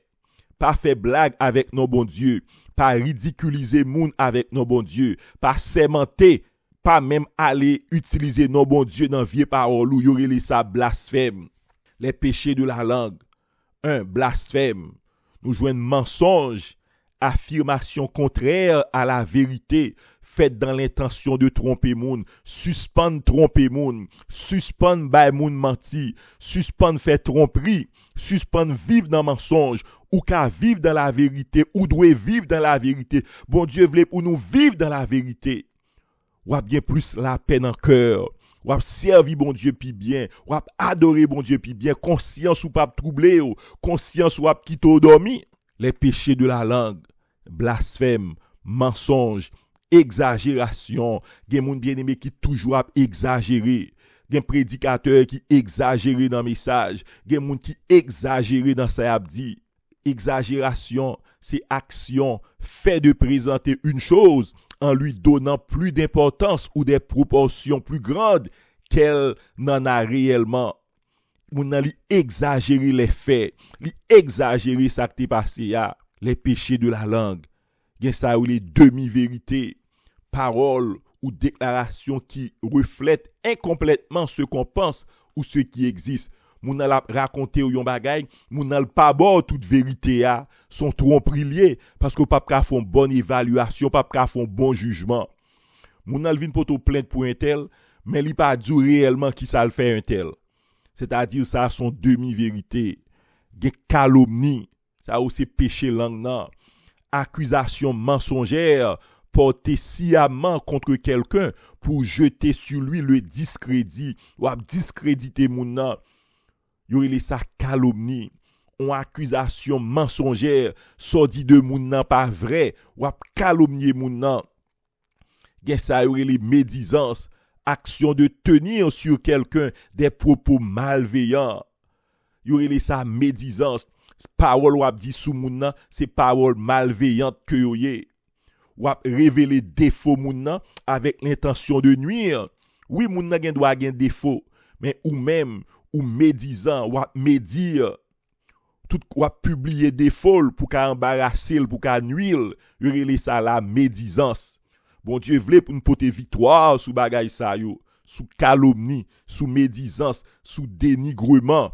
Pas faire blague avec nos bon Dieu, pas ridiculiser moun avec nos bon Dieu, pas sémenter, pas même aller utiliser nos bon Dieu dans vieille parole ou y ça blasphème. Les péchés de la langue. 1. Blasphème. Nous jouons mensonge, affirmation contraire à la vérité, faite dans l'intention de tromper moun, suspendre tromper moun, suspendre bay moun menti, suspendre faire tromperie, suspendre vivre dans mensonge, ou qu'à vivre dans la vérité, ou doit vivre dans la vérité. Bon Dieu voulait pour nous vivre dans la vérité. Ou a bien plus la peine en cœur. Ou a servi bon Dieu pi bien, ou a adoré bon Dieu pi bien, conscience ou pas troublé, conscience ou a quitté dormi. Les péchés de la langue, blasphème, mensonge, exagération, gen moun bien-aimé qui toujours a exagéré, gen prédicateur qui exagéré dans message, gen moun qui exagéré dans sa dit. Exagération, c'est action, fait de présenter une chose en lui donnant plus d'importance ou des proportions plus grandes qu'elle n'en a réellement. Moun nan li exagérer les faits, li exagérer ça qui t'est passé ya, les péchés de la langue. Gen ça ou les demi-vérités, paroles ou déclarations qui reflètent incomplètement ce qu'on pense ou ce qui existe. Moun nan la raconter ou yon bagay, moun nan pas bon toute vérité ya, sont tromperie lié parce que pas ka font bonne évaluation, pas ka font bon jugement. Moun nan vinn poto plainte pour un tel, mais li pas dit réellement qui ça le fait un tel. C'est-à-dire ça sont demi-vérité, gen calomnie, ça aussi péché langue nan, accusation mensongère portée sciemment contre quelqu'un pour jeter sur lui le discrédit ou discréditer moun nan. Yo relé sa calomnie, on accusation mensongère, sorti de moun nan pas vrai, ou calomnier moun nan. Gen sa yo relé médisance, action de tenir sur quelqu'un des propos malveillants. Yo relé sa médisance, parole ou dit sou moun nan, c'est parole malveillante que yo yé. Ou révéler défaut moun nan avec l'intention de nuire. Oui, moun nan gen doit gen défaut, mais ou même ou médisant, ou médire, tout ou publier des folles pour qu'à embarrasser, pour qu'à nuire, y relé ça la médisance. Bon Dieu voulait pour nous porter victoire sous bagay sa yo, sous calomnie, sous médisance, sous dénigrement.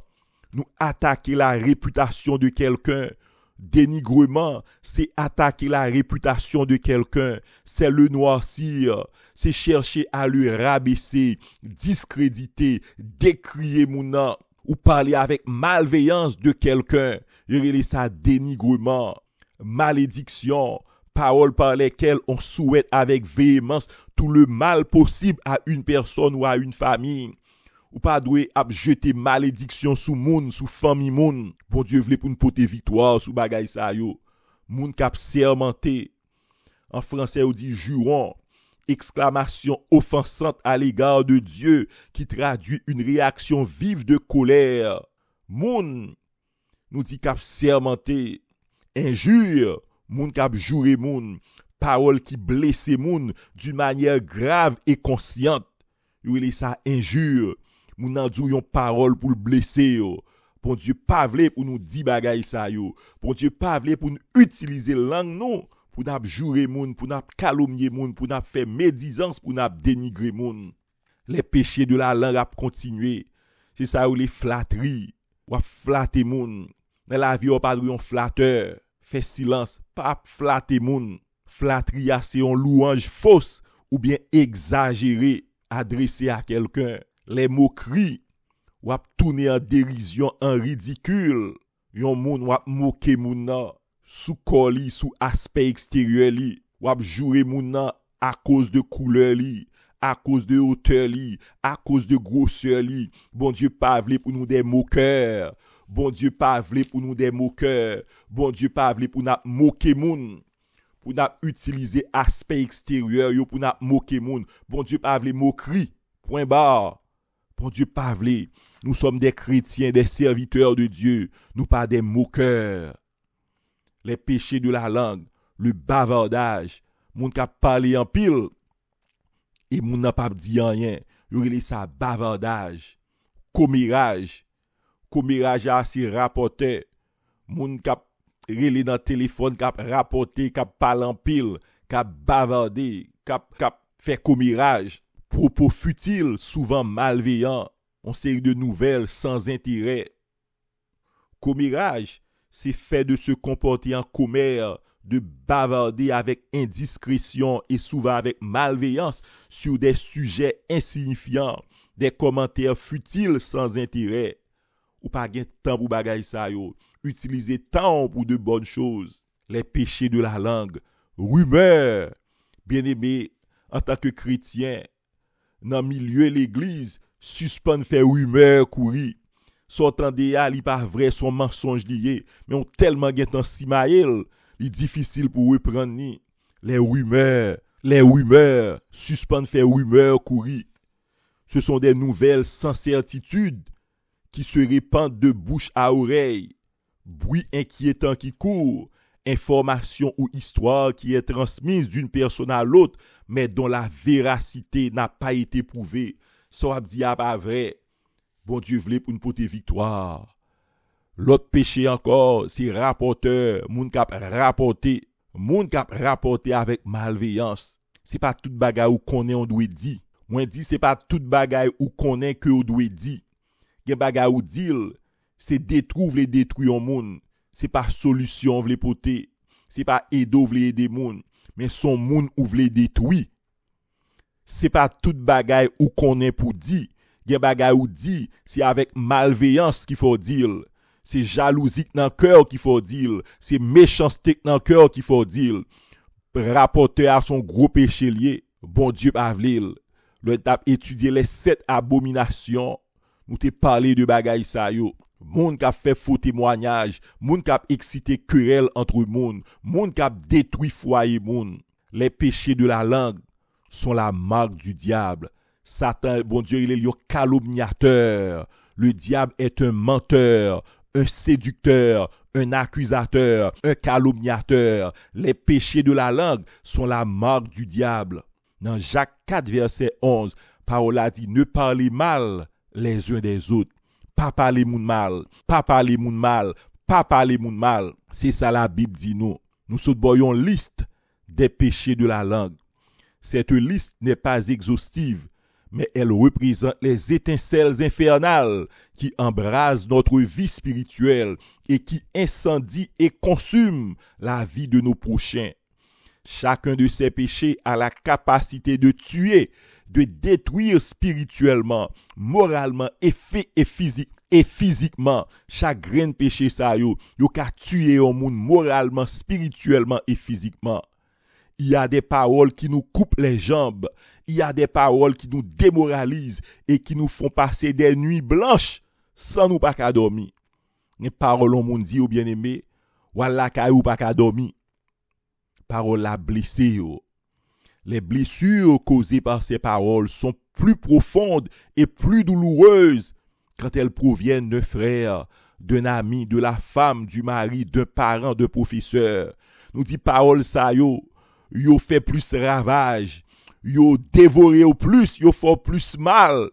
Nous attaquer la réputation de quelqu'un. Dénigrement, c'est attaquer la réputation de quelqu'un, c'est le noircir, c'est chercher à le rabaisser, discréditer, décrier mouna, ou parler avec malveillance de quelqu'un, relé ça dénigrement, malédiction, paroles par lesquelles on souhaite avec véhémence tout le mal possible à une personne ou à une famille. Ou pas doué ap jeter malédiction sous moun, sous famille moun. Bon Dieu vle pour nous porter victoire sous bagay sa yo. Moun kap sermenté. En français on dit juron. Exclamation offensante à l'égard de Dieu qui traduit une réaction vive de colère. Moun nous dit kap sermenté. Injure, moun kap juré moun. Parole qui blesse moun d'une manière grave et consciente. Yo li ça injure. Moun nan djou yon parole pour le blesser yo. Bon Dieu pas vle pour nous di bagay sa yo. Bon Dieu pas vle pour nous utiliser langue non pour n'a jurer moun, pour n'a calomnier moun, pour n'a faire médisance, pour n'a dénigrer moun. Les péchés de la langue a continuer. C'est ça ou les flatteries, ou flatter moun. Dans la vie on pas yon flatteur. Fait silence, pas flatter moun. Flatterie c'est une louange fausse ou bien exagérée adressée à quelqu'un. Les moqueries, ou ap tourner en dérision, en ridicule. Yon moun ou ap moquer moun nan, sous coli, sous aspect extérieur li. Ou ap jouer moun nan à cause de couleur li, à cause de hauteur li, à cause de grosseur li. Bon Dieu pas vle pour nous des moqueurs. Bon Dieu pas vle pour nous des moqueurs. Bon Dieu pas vle pour nous moquer moun. pour n'a utiliser aspect extérieur yo pour n'a moquer moun. Bon Dieu pas vle moquerie. Point barre. Bon Dieu pas vle. Nous sommes des chrétiens, des serviteurs de Dieu, nous pas des moqueurs. Les péchés de la langue, le bavardage, moun ka parler en pile et moun n'a pas dit rien. Yo relé ça bavardage, commérage. Commérage a c'est rapporteur. Moun ka relé dans téléphone, ka rapporter, ka parler en pile, ka bavarder, ka fait commérage. Propos futiles, souvent malveillants. On série de nouvelles sans intérêt. Commérage, c'est fait de se comporter en commère, de bavarder avec indiscrétion et souvent avec malveillance sur des sujets insignifiants, des commentaires futiles sans intérêt. Ou pas gen temps pour bagay sa yo. Utiliser temps pour de bonnes choses. Les péchés de la langue, rumeurs. Bien-aimé, en tant que chrétien, dans le milieu de l'église, suspend faire rumeur courir. Sortant de ya, li pas vrai son mensonge lié, mais on tellement gen tan simaël, li difficile pour reprendre ni. Les rumeurs, suspend faire rumeur courir. Ce sont des nouvelles sans certitude qui se répandent de bouche à oreille. Bruit inquiétant qui court, information ou histoire qui est transmise d'une personne à l'autre, mais dont la véracité n'a pas été prouvée. Ça a dit pas vrai. Bon Dieu voulait pour une potée victoire. L'autre péché encore, c'est rapporteur, moun k'ap rapporter avec malveillance. C'est pas toute bagaille ou connaît on doit dire. Moi dit c'est pas toute bagaille ou connaît que on doit dire. Gen bagaille ou dire, c'est détruire en moun. C'est pas solution vle poter. C'est pas aider vle aider moun, mais son moun ou vle détruire. C'est pas toute bagaille ou connaît pour dire. Gen bagay ou dit, c'est avec malveillance qu'il faut dire. C'est jalousie dans le cœur qu'il faut dire. C'est méchanceté dans le cœur qu'il faut dire. Rapporter à son gros péché lié. Bon Dieu pavlil. Le tap étudier les 7 abominations. Nous te parlé de bagay sa yo. Moun k'ap fait faux témoignage. Moun k'ap excité querelle entre moun. Moun k'ap détruit foyer moun. Les péchés de la langue sont la marque du diable. Satan, bon Dieu, il est un calomniateur. Le diable est un menteur, un séducteur, un accusateur, un calomniateur. Les péchés de la langue sont la marque du diable. Dans Jacques 4, verset 11, parole a dit, ne parlez mal les uns des autres. Pas parler moun mal, pas parler moun mal, pas parler moun mal. C'est ça la Bible dit nous. Nous voyons liste des péchés de la langue. Cette liste n'est pas exhaustive, mais elle représente les étincelles infernales qui embrasent notre vie spirituelle et qui incendient et consument la vie de nos prochains. Chacun de ces péchés a la capacité de tuer, de détruire spirituellement, moralement et physiquement. Chaque grain de péché ça yo ka tuer au monde moralement, spirituellement et physiquement. Il y a des paroles qui nous coupent les jambes. Il y a des paroles qui nous démoralisent et qui nous font passer des nuits blanches sans nous pas qu'à dormir. Les paroles on moun dit ou bien aimé, wala ka ou pas qu'à dormir. Paroles la blessé yo. Les blessures causées par ces paroles sont plus profondes et plus douloureuses quand elles proviennent d'un frère, d'un ami, de la femme, du mari, d'un parent, d'un professeur. Nous dit paroles ça yo fait plus ravage. Yo dévoré au plus, yo fait plus mal.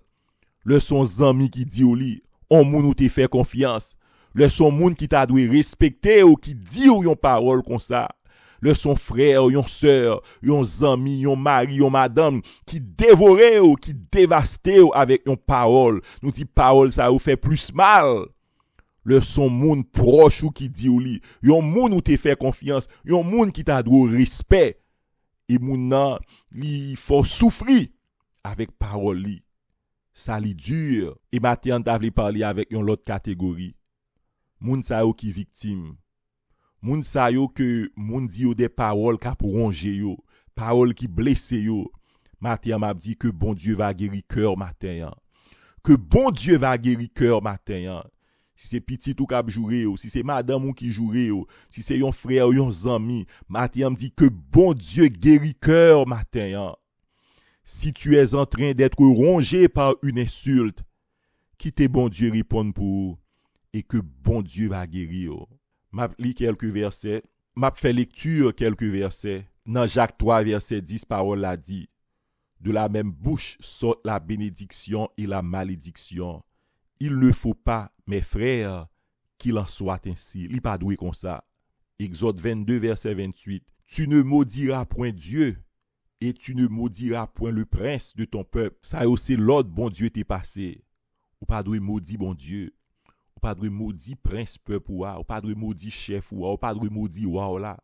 Le son zami qui dit au lit, on moun ou te fait confiance. Le son moun qui t'a dû respecter ou qui dit ou yon parole comme ça. Le son frère, yon sœur, yon zami, yon mari, yon madame qui dévoré ou qui dévasté ou avec yon parole. Nous dit parole ça ou fait plus mal. Le son moun proche ou qui dit ou lit, yon moun ou te fait confiance, yon moun qui t'a dû respect. Et moun nan, li faut souffrir avec parole li. Ça li dur. Et matin on t'a vle parler avec une autre catégorie. Moun sa yo qui victime. Moun sa yo que moun di yo des paroles qui pour ronger yo, paroles qui blesse yo. Matin m'a dit que bon Dieu va guérir cœur matin. Que bon Dieu va guérir cœur matin. Si c'est petit ou k'ap jouer, si c'est madame ou qui jouer, si c'est yon frère ou yon ami, matin me dit que bon Dieu guérit cœur matin. Si tu es en train d'être rongé par une insulte, quittez bon Dieu répondre pour et que bon Dieu va guérir. M'a lis quelques versets, m'a fait lecture quelques versets. Dans Jacques 3 verset 10 parole la dit: de la même bouche sort la bénédiction et la malédiction. Il ne faut pas, mes frères, qu'il en soit ainsi. Li pas doué comme ça. Exode 22 verset 28. Tu ne maudiras point Dieu et tu ne maudiras point le prince de ton peuple. Ça aussi l'ordre bon Dieu t'est passé. Ou pas doué maudit bon Dieu. Ou pas doué maudit prince peuple ou pas doué maudit chef ou pas doué maudit ou là.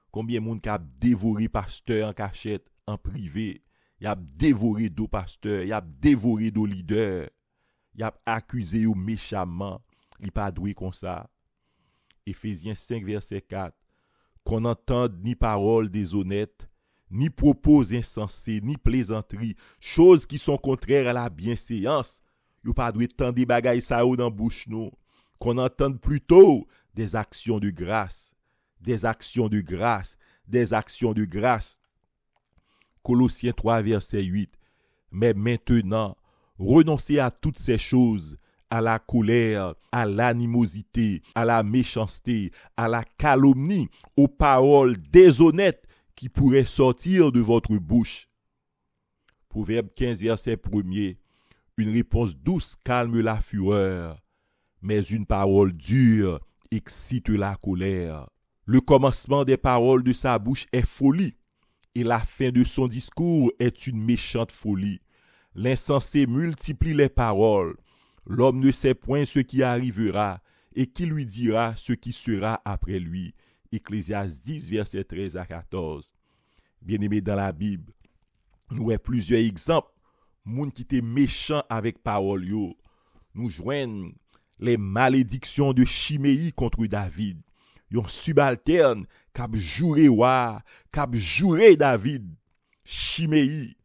Combien de monde qui a dévoré pasteur en cachette, en privé, il a dévoré dos pasteur, il a dévoré dos leader, il a accusé ou méchamment, il pas doué comme ça. Éphésiens 5 verset 4. Qu'on n'entende ni parole déshonnête, ni propos insensés, ni plaisanteries, choses qui sont contraires à la bienséance. Yo pas doué tant des bagailles ça ou dans bouche nous. Qu'on entende plutôt des actions de grâce. Des actions de grâce, des actions de grâce. Colossiens 3 verset 8. Mais maintenant, renoncez à toutes ces choses, à la colère, à l'animosité, à la méchanceté, à la calomnie, aux paroles déshonnêtes qui pourraient sortir de votre bouche. Proverbe 15 verset 1er. Une réponse douce calme la fureur, mais une parole dure excite la colère. Le commencement des paroles de sa bouche est folie, et la fin de son discours est une méchante folie. L'insensé multiplie les paroles. L'homme ne sait point ce qui arrivera, et qui lui dira ce qui sera après lui. Ecclésiaste 10, versets 13 à 14. Bien-aimés dans la Bible, nous avons plusieurs exemples. Moun qui étaient méchants avec parole yo. Nous joignent les malédictions de Chiméi contre David. Yon subalterne k'ap juré k'ap juré David. Chiméi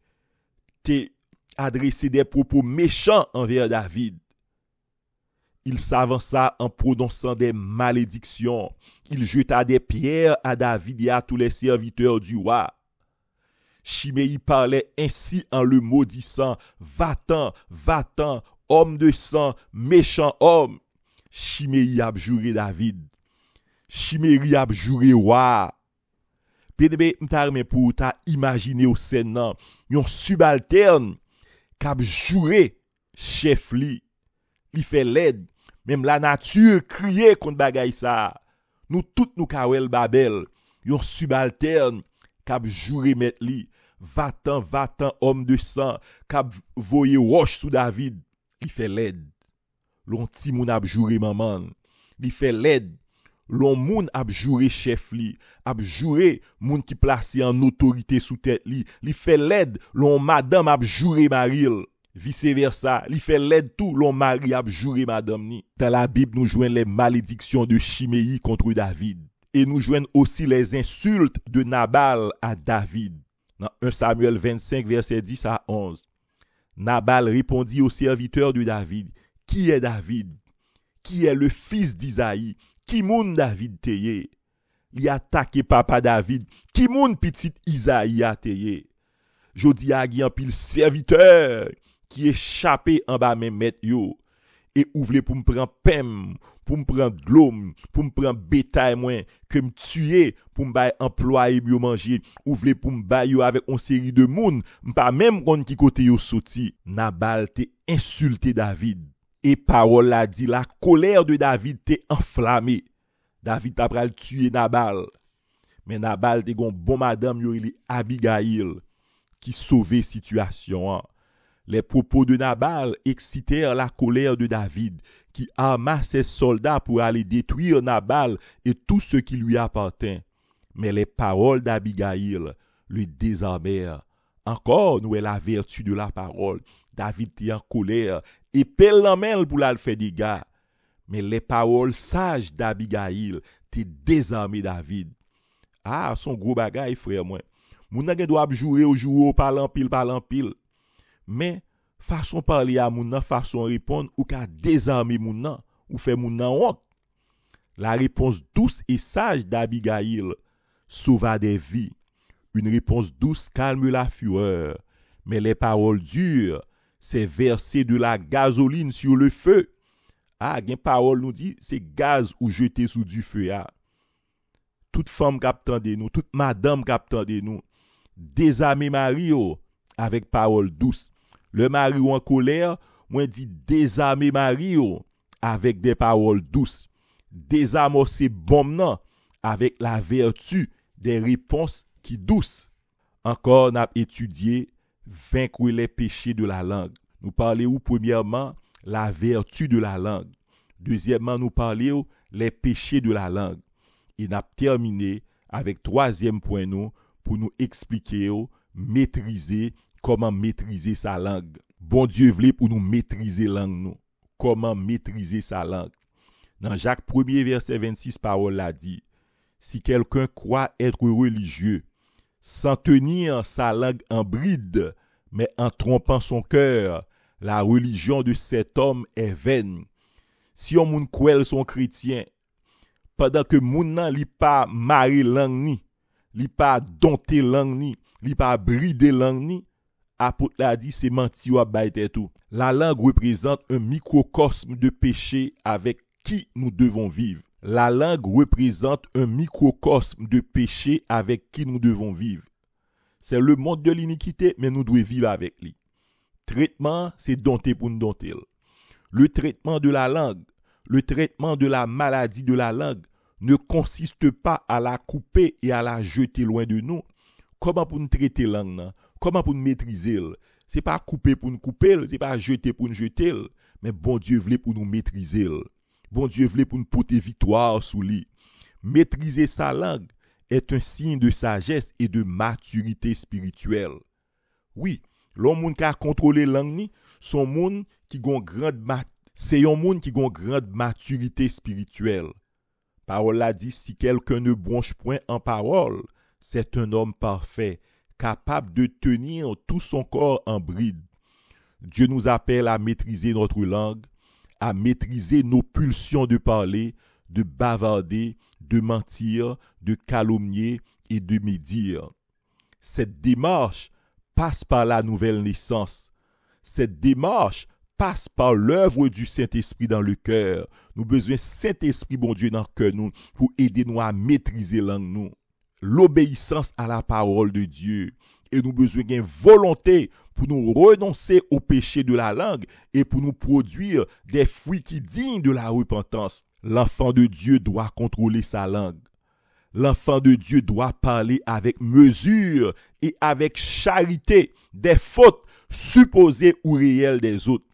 te adressé des propos méchants envers David. Il s'avança en prononçant des malédictions. Il jeta des pierres à David et à tous les serviteurs du roi. Chiméi parlait ainsi en le maudissant. Va-t'en, va-t'en, homme de sang, méchant homme. Chiméi a juré David. Chiméi a juré roi. Bien-aimé, m'ta pour ta imaginer au Sénat, yon subalterne k'ap juré chef li. Li fait l'aide. Même la nature criait contre bagay ça. Nous toutes nous kawel Babel. Yon subalterne k'ap juré met li. Va-t'en, va-t'en, homme de sang, k'ap voye roche sous David. Li fait l'aide. L'on ti moun ap juré maman. Li fait l'aide. L'on moun ap juré chef li, ap juré moun qui placé en autorité sous tête li. Li fait l'aide. L'on madame ap juré maril. Vice versa, li fait l'aide tout, l'on mari ap juré madame ni. Dans la Bible, nous joignons les malédictions de Chiméi contre David. Et nous joignons aussi les insultes de Nabal à David. Dans 1 Samuel 25, verset 10 à 11. Nabal répondit au serviteur de David: Qui est David? Qui est le fils d'Isaïe? Qui moun David teye? Li attaqué papa David. Qui moun petit Isaïe a teye? Jodi a gi an pile serviteur qui échappé en bas mes met yo et ouvre pour me prendre pem, pour me prendre de l'homme, pour me prendre bétail moins que me tuer pour me bailler employé bio manger, ouvre pour me bailler avec une série de monde, pas même kon qui côté yo sorti. Nabal te insulté David et parole la dit la colère de David te enflammée. David t'a pral tuer Nabal. Mais Nabal te gon bon madame yo li Abigail qui sauvait situation. Les propos de Nabal excitèrent la colère de David, qui arma ses soldats pour aller détruire Nabal et tout ce qui lui appartint. Mais les paroles d'Abigail le désarmèrent. Encore, nous est la vertu de la parole. David était en colère et pelle l'amel pour la faire des dégâts. Mais les paroles sages d'Abigail te désarmé David. Ah, son gros bagay, frère, moi. Moun nan gen doit jouer au jour, parlant pile. Mais, façon parler à moun nan, façon répondre, ou ka désarmer moun nan, ou fait moun nan honte. La réponse douce et sage d'Abigail sauva des vies. Une réponse douce calme la fureur, mais les paroles dures, c'est verser de la gasoline sur le feu. Ah, gen parole nous dit, c'est gaz ou jeter sous du feu. Ah. Toute femme captande nous, toute madame captande nous, désarmer Mario avec parole douce. Le mari en colère, moi dit désarmer Mario avec des paroles douces. Désamorcer bombe nan avec la vertu des réponses qui douces. Encore, n'a étudié vaincre les péchés de la langue. Nous parlons premièrement la vertu de la langue. Deuxièmement, nous parlons les péchés de la langue. Et n'a terminé avec troisième point nous pour nous expliquer maîtriser comment maîtriser sa langue. Bon Dieu voulait pour nous maîtriser langue nous. Comment maîtriser sa langue. Dans Jacques 1er verset 26 parole l'a dit, si quelqu'un croit être religieux sans tenir sa langue en bride, mais en trompant son cœur, la religion de cet homme est vaine. Si on moun kwel son chrétien, pendant que moun nan li pa mari langue ni, li pa dompter langue ni, li pa brider langue ni, apôtre l'a dit c'est menti ou baïté tout. La langue représente un microcosme de péché avec qui nous devons vivre. La langue représente un microcosme de péché avec qui nous devons vivre. C'est le monde de l'iniquité, mais nous devons vivre avec lui. Traitement, c'est dompter pour nous dompter. Le traitement de la langue, le traitement de la maladie de la langue ne consiste pas à la couper et à la jeter loin de nous. Comment pour nous traiter la langue? Comment pour nous maîtriser? Ce n'est pas couper pour nous couper, ce n'est pas jeter pour nous jeter, mais bon Dieu voulait pour nous maîtriser. Bon Dieu voulait pour nous porter victoire sous lui. Maîtriser sa langue est un signe de sagesse et de maturité spirituelle. Oui, l'homme qui a contrôlé la langue, son monde qui gon grande c'est un monde qui gon grande maturité spirituelle. Parole a dit, si quelqu'un ne bronche point en parole, c'est un homme parfait, capable de tenir tout son corps en bride. Dieu nous appelle à maîtriser notre langue, à maîtriser nos pulsions de parler, de bavarder, de mentir, de calomnier et de médire. Cette démarche passe par la nouvelle naissance. Cette démarche passe par l'œuvre du Saint-Esprit dans le cœur. Nous avons besoin de Saint-Esprit, bon Dieu, dans le cœur nous, pour aider nous à maîtriser la langue nous. L'obéissance à la parole de Dieu. Et nous avons besoin d'une volonté pour nous renoncer au péché de la langue et pour nous produire des fruits qui dignes de la repentance. L'enfant de Dieu doit contrôler sa langue. L'enfant de Dieu doit parler avec mesure et avec charité des fautes supposées ou réelles des autres.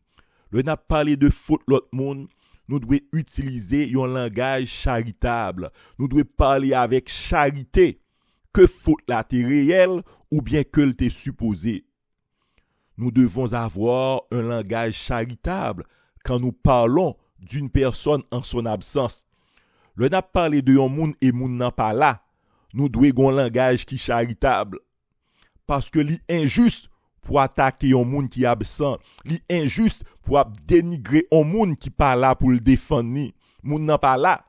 Le n'a parlé de fautes l'autre monde, nous devons utiliser un langage charitable. Nous devons parler avec charité. Que faute là t'est réelle ou bien que le t'est supposé. Nous devons avoir un langage charitable quand nous parlons d'une personne en son absence. Le n'a parlé de yon moun et moun nan pas là. Nous devons un langage qui charitable. Parce que li injuste pour attaquer un moun qui est absent. Li injuste pour dénigrer un moun qui pas là pour le défendre ni. Moun nan pas là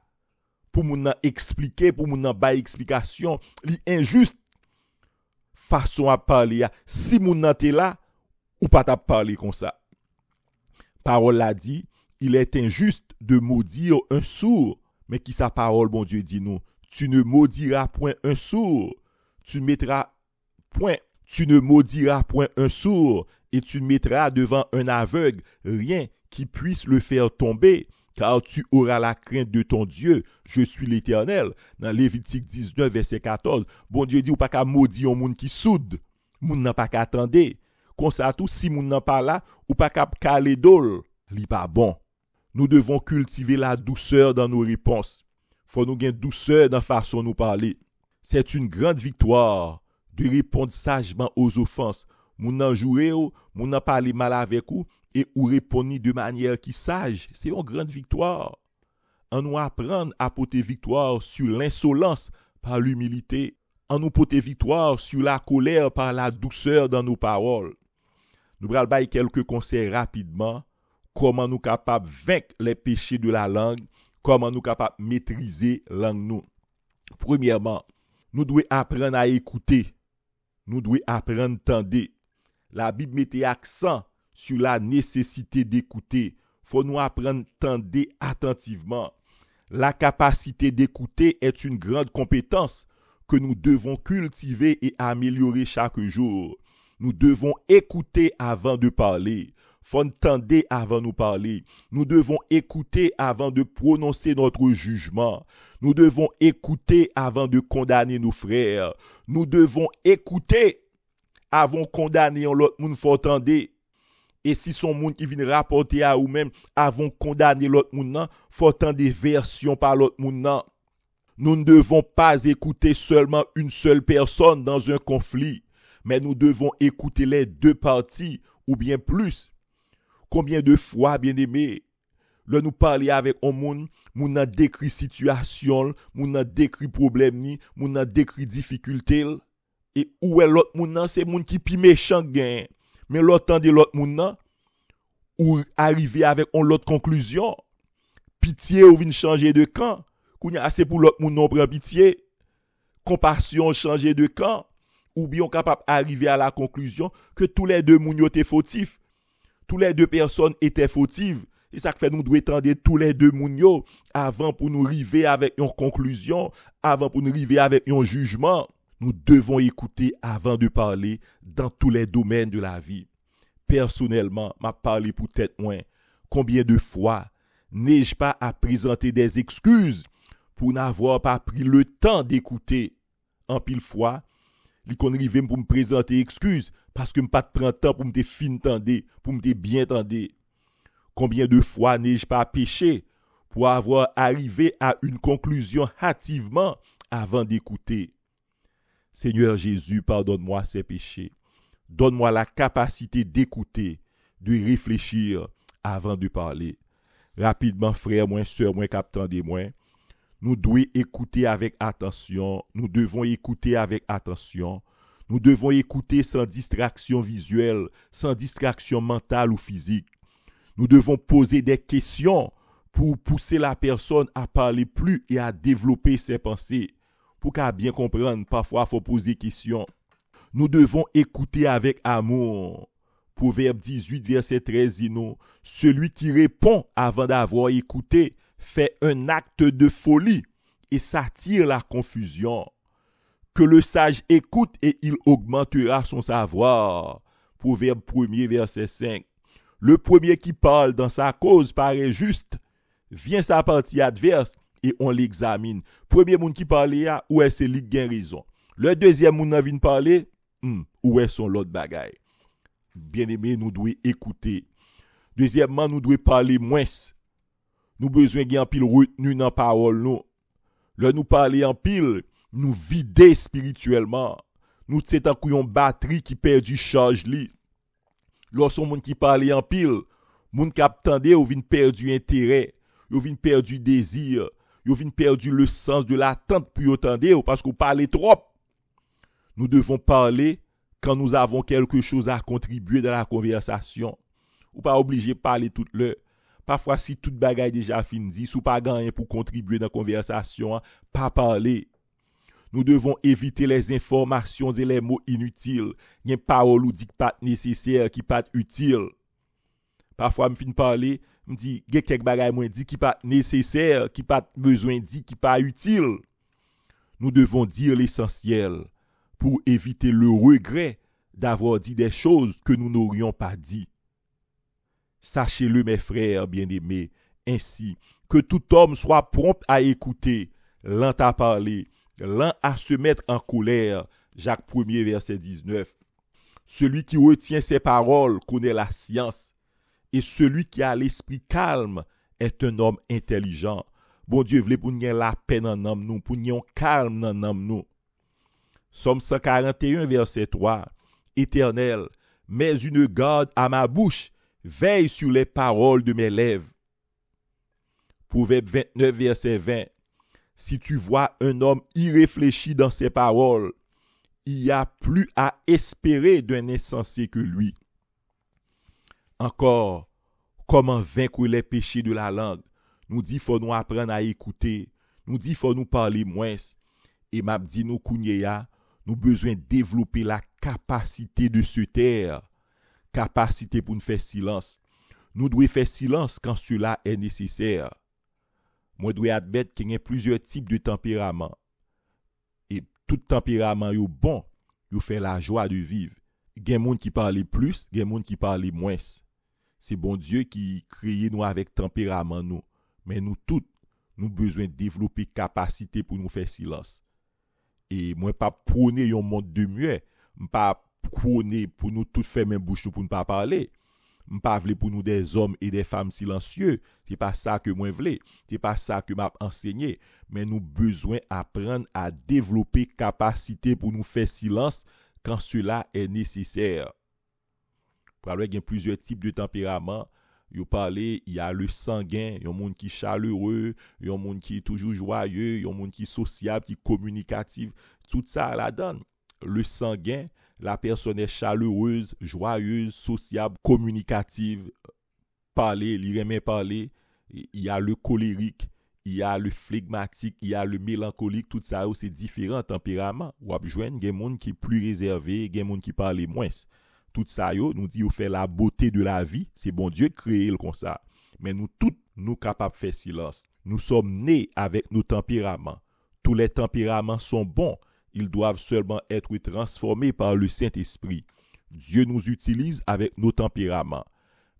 pour moun nan expliquer, pour moun nan ba explication. Li injuste façon à parler. Si moun nan te là, ou pas t'a parler comme ça. Parole l'a dit, il est injuste de maudire un sourd. Mais qui sa parole, bon Dieu, dit nous, tu ne maudiras point un sourd, tu ne maudiras point un sourd, et tu mettras devant un aveugle rien qui puisse le faire tomber, car tu auras la crainte de ton Dieu, je suis l'Éternel. Dans Lévitique 19, verset 14, bon Dieu dit, ou pas qu'à maudire un monde qui soude, moun n'a pas qu'à attendre, comme ça tout, si moun n'a pas là, ou pas qu'à caler d'ol, li pas bon. Nous devons cultiver la douceur dans nos réponses. Faut nous gagner douceur dans la façon de nous parler. C'est une grande victoire de répondre sagement aux offenses. Moun nan joué ou, moun nan parler mal avec ou, et ou répondre de manière qui sage. C'est une grande victoire. On nous apprendre à porter victoire sur l'insolence par l'humilité. On nous porter victoire sur la colère par la douceur dans nos paroles. Nous allons bailler quelques conseils rapidement. comment nous capables de vaincre les péchés de la langue, comment nous capables de maîtriser la langue nous. Premièrement, nous devons apprendre à écouter. Nous devons apprendre à entendre. La Bible mettait accent sur la nécessité d'écouter. Faut nous apprendre à entendre attentivement. La capacité d'écouter est une grande compétence que nous devons cultiver et améliorer chaque jour. Nous devons écouter avant de parler. Faut entendre avant de nous parler. Nous devons écouter avant de prononcer notre jugement. Nous devons écouter avant de condamner nos frères. Nous devons écouter avant de condamner l'autre monde. Faut entendre. Et si son monde qui vient rapporter à vous-même avant de condamner l'autre monde, faut entendre des versions par l'autre monde. Nous ne devons pas écouter seulement une seule personne dans un conflit, mais nous devons écouter les deux parties ou bien plus. Combien de fois, bien-aimé, là nous parler avec un monde, nous a décrit situation, nous a décrit problème ni, nous a décrit difficulté, et où est l'autre monde, c'est monde qui pi méchant gain. Mais l'autre temps de l'autre monde, ou arriver avec une autre conclusion, pitié ou vient changer de camp, qu'on a assez pour l'autre monde non prend pitié, compassion changer de camp, ou bien capable d'arriver à la conclusion que tous les deux moun étaient fautifs, tous les deux personnes étaient fautives. Et ça fait nous devons attendre tous les deux moun avant pour nous arriver avec une conclusion, avant pour nous arriver avec un jugement. Nous devons écouter avant de parler dans tous les domaines de la vie. Personnellement, m'a parlé pour tête moins. Combien de fois n'ai-je pas à présenter des excuses pour n'avoir pas pris le temps d'écouter? En pile fois, li kon rive pour me présenter excuses parce que me pas prendre temps pour me fin tendre, pour me bien tendre. Combien de fois n'ai-je pas péché pour avoir arrivé à une conclusion hâtivement avant d'écouter? Seigneur Jésus, pardonne-moi ces péchés. Donne-moi la capacité d'écouter, de réfléchir avant de parler. Rapidement, frère, moi, sœur, moi, capitaine de moi, nous devons écouter avec attention. Nous devons écouter avec attention. Nous devons écouter sans distraction visuelle, sans distraction mentale ou physique. Nous devons poser des questions pour pousser la personne à parler plus et à développer ses pensées. Pour qu'à bien comprendre, parfois, il faut poser des questions. Nous devons écouter avec amour. Proverbe 18, verset 13, dit nous, celui qui répond avant d'avoir écouté fait un acte de folie et s'attire la confusion. Que le sage écoute et il augmentera son savoir. Proverbe 1er, verset 5. Le premier qui parle dans sa cause paraît juste. Vient sa partie adverse et on l'examine. Premier monde qui parle, où est-ce qu'il a raison? Le deuxième monde qui vient parler, où est son l'autre bagaille? Bien-aimé, nous devons écouter. Deuxièmement, nous devons parler moins. Nous besoin de pile retenu dans parole nous. Là nous parler en pile, nous vider spirituellement. Nous c'est un couillon batterie qui perd du charge li. Lorsqu'on monde qui parle en pile, monde qui attendait ou vinn perdu intérêt, ou vinn perdu désir, ou vinn perdu le sens de l'attente pour entendre parce qu'on parle trop. Nous devons parler quand nous avons quelque chose à contribuer dans la conversation. Ou pas obligé de parler toute l'heure. Parfois, si toute bagaille déjà fini, si ou pas gagné pour contribuer dans la conversation, pas parler. Nous devons éviter les informations et les mots inutiles. Il y a une parole ou dit qui pas nécessaire, qui pas utile. Parfois, je finis parler, je dis, il y a quelques bagailles moi dit qui pas nécessaire, qui pas besoin dit, qui pas utile. Nous devons dire l'essentiel pour éviter le regret d'avoir dit des choses que nous n'aurions pas dit. Sachez-le, mes frères bien-aimés, ainsi que tout homme soit prompt à écouter, lent à parler, lent à se mettre en colère. Jacques 1er, verset 19. Celui qui retient ses paroles connaît la science, et celui qui a l'esprit calme est un homme intelligent. Bon Dieu voulait pour nous la paix dans nous, pour nous calme dans nous. Somme 141, verset 3. Éternel, mets une garde à ma bouche, veille sur les paroles de mes lèvres. Proverbe 29, verset 20. Si tu vois un homme irréfléchi dans ses paroles, il n'y a plus à espérer d'un insensé que lui. Encore, comment vaincre les péchés de la langue. Nous dit faut nous apprendre à écouter. Nous dit faut nous parler moins. Et m'a dit nous kounya, nous besoin développer la capacité de se taire, capacité pour nous faire silence. Nous devons faire silence quand cela est nécessaire. Moi dois admettre qu'il y a plusieurs types de tempéraments. Et tout tempérament est bon, il fait la joie de vivre. Il y a des gens qui parlent plus, il y a des gens qui parlent moins. C'est bon Dieu qui crée nous avec tempérament nous. Mais nous tous, nous besoin développer capacité pour nous faire silence. Et moi pas prôner un monde de muet, pas prôner pour nous tous faire même bouche pour ne pas parler. Pas vle pour nous des hommes et des femmes silencieux, c'est pas ça que moi vle, c'est pas ça que m'a enseigné, mais nous besoin apprendre à développer capacité pour nous faire silence quand cela est nécessaire. Pour il y a plusieurs types de tempéraments. Il y a le sanguin, il y a un monde qui est chaleureux, il y a un monde qui est toujours joyeux, il y a un monde qui est sociable, qui est communicatif. Tout ça la donne. Le sanguin, la personne est chaleureuse, joyeuse, sociable, communicative, il aime parler. Il y a le colérique, il y a le flegmatique, il y a le mélancolique, tout ça, c'est différents tempéraments. Ou il y a des gens qui sont plus réservés, il y a des gens qui parlent moins. Tout ça, nous dit, on fait la beauté de la vie. C'est bon Dieu créé comme ça. Mais nous tous, nous capables de faire silence. Nous sommes nés avec nos tempéraments. Tous les tempéraments sont bons. Ils doivent seulement être transformés par le Saint-Esprit. Dieu nous utilise avec nos tempéraments.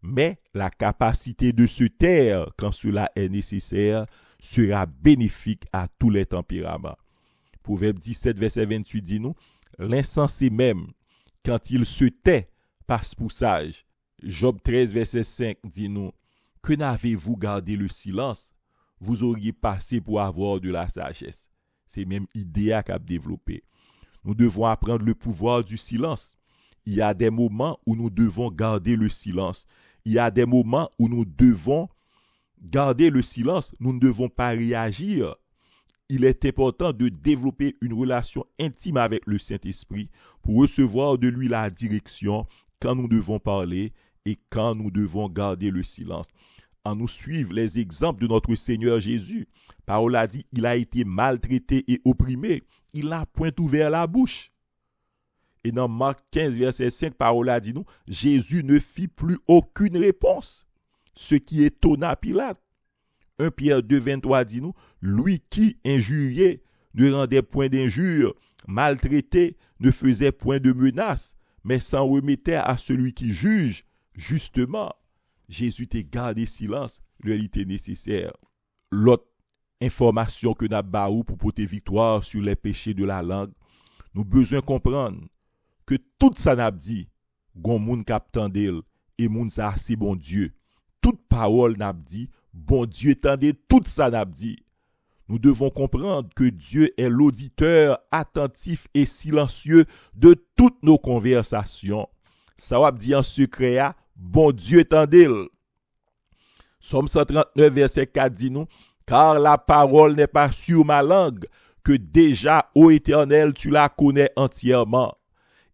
Mais la capacité de se taire quand cela est nécessaire sera bénéfique à tous les tempéraments. Proverbe 17, verset 28 dit nous, l'insensé même, quand il se tait, passe pour sage. Job 13, verset 5 dit nous, que n'avez-vous gardé le silence? Vous auriez passé pour avoir de la sagesse. C'est même idée qu'a développé. Nous devons apprendre le pouvoir du silence. Il y a des moments où nous devons garder le silence. Il y a des moments où nous devons garder le silence. Nous ne devons pas réagir. Il est important de développer une relation intime avec le Saint-Esprit pour recevoir de lui la direction quand nous devons parler et quand nous devons garder le silence. En nous suivre les exemples de notre Seigneur Jésus. Parole a dit, il a été maltraité et opprimé. Il n'a point ouvert la bouche. Et dans Marc 15, verset 5, parole a dit nous, Jésus ne fit plus aucune réponse. Ce qui étonna Pilate. 1 Pierre 2, 23 dit nous, lui qui injuriait ne rendait point d'injure, maltraité ne faisait point de menace, mais s'en remettait à celui qui juge justement. Jésus t'a gardé silence, il était nécessaire. L'autre information que nous avons pour porter victoire sur les péchés de la langue, nous besoin comprendre que tout ça n'a dit, gon moun k'ap tendel, et moun ça c'est bon Dieu. Toute parole n'a dit, bon Dieu tendez tout ça n'a dit. Nous devons comprendre que Dieu est l'auditeur attentif et silencieux de toutes nos conversations. Ça va dire en secret, bon Dieu tendez. Somme 139, verset 4 dit nous, car la parole n'est pas sur ma langue, que déjà, ô Éternel, tu la connais entièrement.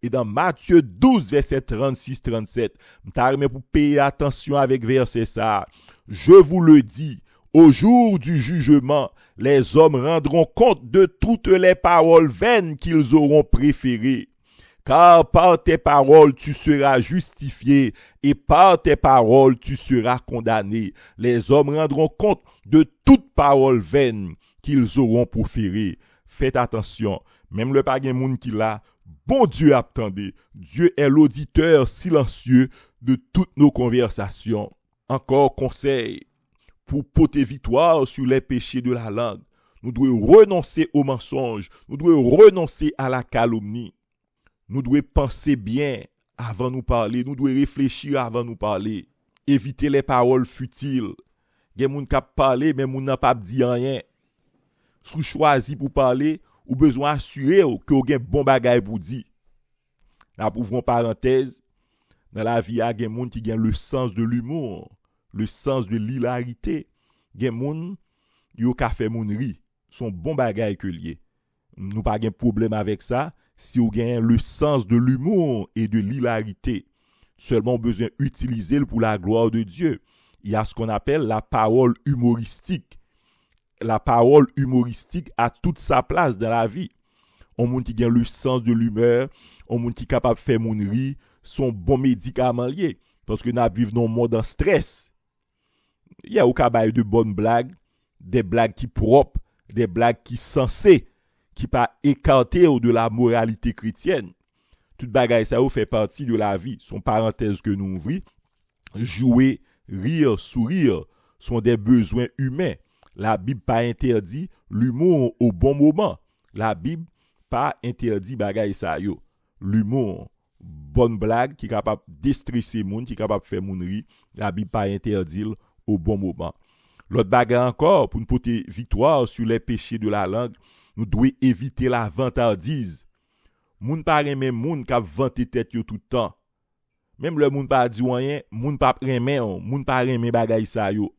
Et dans Matthieu 12, verset 36-37, m'tarme pour payer attention avec verset ça. Je vous le dis, au jour du jugement, les hommes rendront compte de toutes les paroles vaines qu'ils auront préférées. Car par tes paroles tu seras justifié et par tes paroles tu seras condamné. Les hommes rendront compte de toutes paroles vaines qu'ils auront proférées. Faites attention, même le pas gen moun qui l'a, bon Dieu attendez. Dieu est l'auditeur silencieux de toutes nos conversations. Encore conseil, pour porter victoire sur les péchés de la langue, nous devons renoncer au mensonge, nous devons renoncer à la calomnie. Nous devons penser bien avant de nous parler, nous devons réfléchir avant de nous parler. Éviter les paroles futiles. Il y a des gens qui parlent, mais ils n'ont pas dit rien. Si vous choisissez pour parler, ou besoin d'assurer que vous avez un bon bagage pour dire. Là, pour une parenthèse, dans la vie, il y a des gens qui ont le sens de l'humour, le sens de l'hilarité. Il y a des gens qui ont fait mon rire. Son bon bagage que lié. Nous pas de problème avec ça si vous avez le sens de l'humour et de l'hilarité. Seulement besoin d'utiliser pour la gloire de Dieu. il y a ce qu'on appelle la parole humoristique. La parole humoristique a toute sa place dans la vie. On monde qui a le sens de l'humeur, on monde qui est capable de faire mon rire, sont bons médicaments liés. Parce que nous vivons dans un monde en stress. Il y a au cas de bonnes blagues, des blagues qui propres, des blagues qui sensées, qui pas écartées de la moralité chrétienne. Toute bagaille ça fait partie de la vie. Son parenthèse que nous ouvrons. Jouer, rire, sourire sont des besoins humains. La Bible pas interdit l'humour au bon moment. La Bible pas interdit bagaille ça yo. L'humour, bonne blague qui est capable de déstresser moun, qui est capable de faire moun rire. La Bible pas interdit au bon moment. L'autre bagarre encore, pour nous porter victoire sur les péchés de la langue, nous devons éviter la vantardise. Moun pa reme moun k'ap vante tête yo tout le temps. Même le moun pa di rien, moun pa reme, moun pa reme bagay sa yo.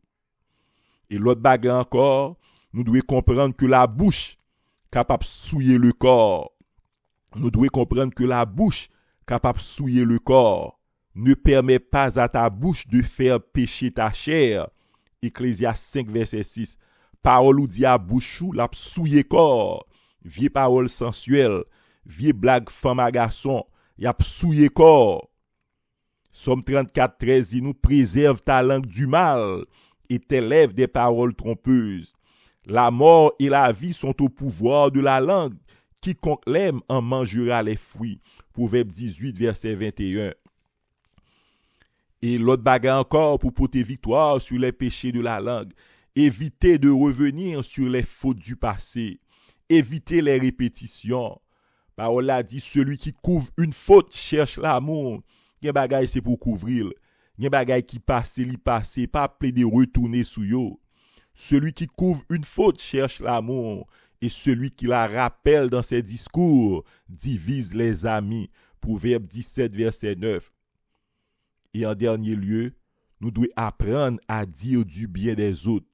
Et l'autre bagarre encore, nous devons comprendre que la bouche capable souiller le corps. Nous devons comprendre que la bouche capable souiller le corps ne permet pas à ta bouche de faire pécher ta chair. Ecclésiaste 5 verset 6. Parole ou dit à bouche ou l'a souiller corps. Vieille parole sensuelle, vieille blague femme à garçon, y a souiller corps. Somme 34 13 il nous préserve ta langue du mal et tes lèvres des paroles trompeuses. La mort et la vie sont au pouvoir de la langue. Quiconque l'aime en mangera les fruits. Proverbe 18 verset 21. Et l'autre bagarre encore pour porter victoire sur les péchés de la langue. Évitez de revenir sur les fautes du passé. Évitez les répétitions. Parole a dit, celui qui couvre une faute cherche l'amour. Gen bagay c'est pour couvrir. Gen bagay qui passe, li passe, pas plaider retourner sous yo. Celui qui couvre une faute cherche l'amour. Et celui qui la rappelle dans ses discours divise les amis. Proverbe 17 verset 9. Et en dernier lieu, nous devons apprendre à dire du bien des autres.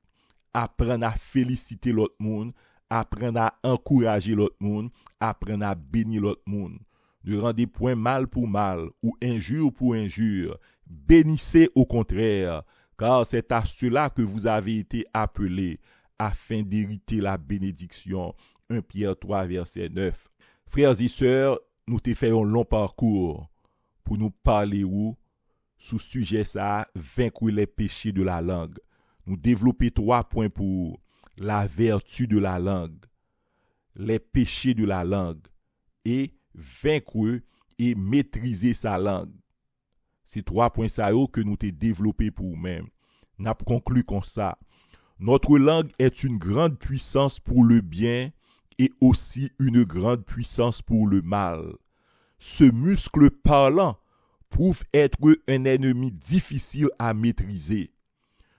Apprendre à féliciter l'autre monde. Apprendre à encourager l'autre monde. Apprendre à bénir l'autre monde. Ne rendez point mal pour mal ou injure pour injure. Bénissez au contraire, car c'est à cela que vous avez été appelés, afin d'hériter la bénédiction. 1 Pierre 3 verset 9. Frères et sœurs, nous te faisons un long parcours pour nous parler sous sujet ça, vaincre les péchés de la langue. Nous développer 3 points pour la vertu de la langue, les péchés de la langue et vaincre et maîtriser sa langue. C'est 3 points ça que nous t'ai développé pour nous-mêmes. N'a conclu comme ça. Notre langue est une grande puissance pour le bien et aussi une grande puissance pour le mal. Ce muscle parlant prouve être un ennemi difficile à maîtriser.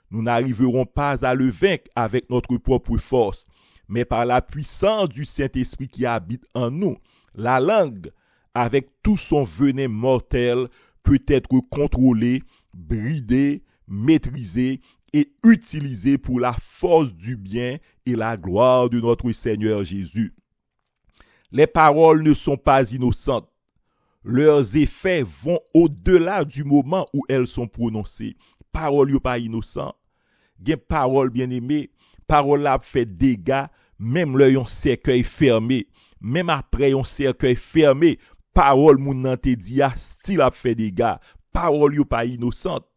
Nous n'arriverons pas à le vaincre avec notre propre force, mais par la puissance du Saint-Esprit qui habite en nous. La langue, avec tout son venin mortel, peut être contrôlée, bridée, maîtrisée et utilisée pour la force du bien et la gloire de notre Seigneur Jésus. Les paroles ne sont pas innocentes. Leurs effets vont au-delà du moment où elles sont prononcées. Paroles yo pas innocent. Gen parole bien-aimé, parole là fait dégâts même le yon cercueil fermé. Même après yon cercueil fermé, parole moun nan te di a style a fait dégâts. Paroles yo pas innocentes.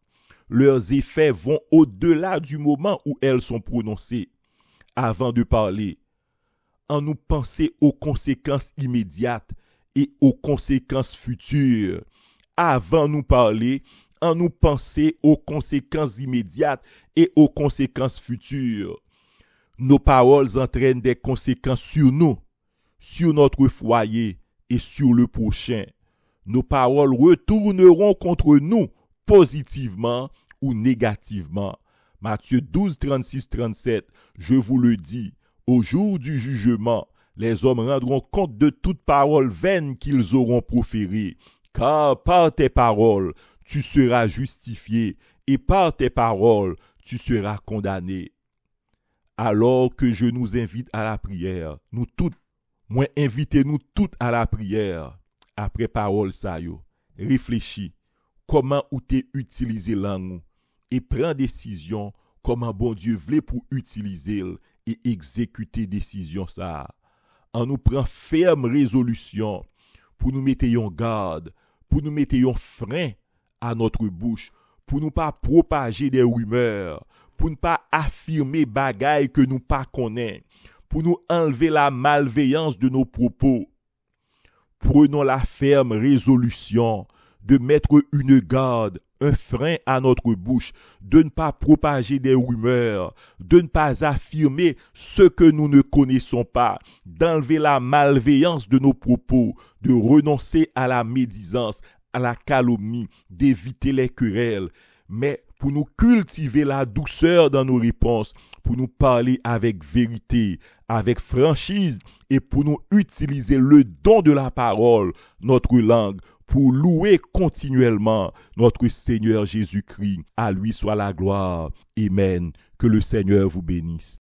Leurs effets vont au-delà du moment où elles sont prononcées. Avant de parler, en nous penser aux conséquences immédiates et aux conséquences futures. Avant nous parler, en nous penser aux conséquences immédiates et aux conséquences futures. Nos paroles entraînent des conséquences sur nous, sur notre foyer et sur le prochain. Nos paroles retourneront contre nous positivement ou négativement. Matthieu 12, 36, 37. Je vous le dis, au jour du jugement, les hommes rendront compte de toute parole vaine qu'ils auront proférée. Car par tes paroles, tu seras justifié et par tes paroles, tu seras condamné. Alors que je nous invite à la prière, nous toutes, moi invitez-nous toutes à la prière. Après parole ça yo, réfléchis, comment ou t'es utilisé langue et prend décision comment bon Dieu voulait pour utiliser et exécuter décision ça. On nous prend ferme résolution pour nous mettre en garde, pour nous mettre en frein à notre bouche, pour nous pas propager des rumeurs, pour ne pas affirmer bagailles que nous pas connaissons, pour nous enlever la malveillance de nos propos. Prenons la ferme résolution de mettre une garde, un frein à notre bouche, de ne pas propager des rumeurs, de ne pas affirmer ce que nous ne connaissons pas, d'enlever la malveillance de nos propos, de renoncer à la médisance, à la calomnie, d'éviter les querelles, mais pour nous cultiver la douceur dans nos réponses, pour nous parler avec vérité, avec franchise et pour nous utiliser le don de la parole, notre langue, pour louer continuellement notre Seigneur Jésus-Christ. À lui soit la gloire. Amen. Que le Seigneur vous bénisse.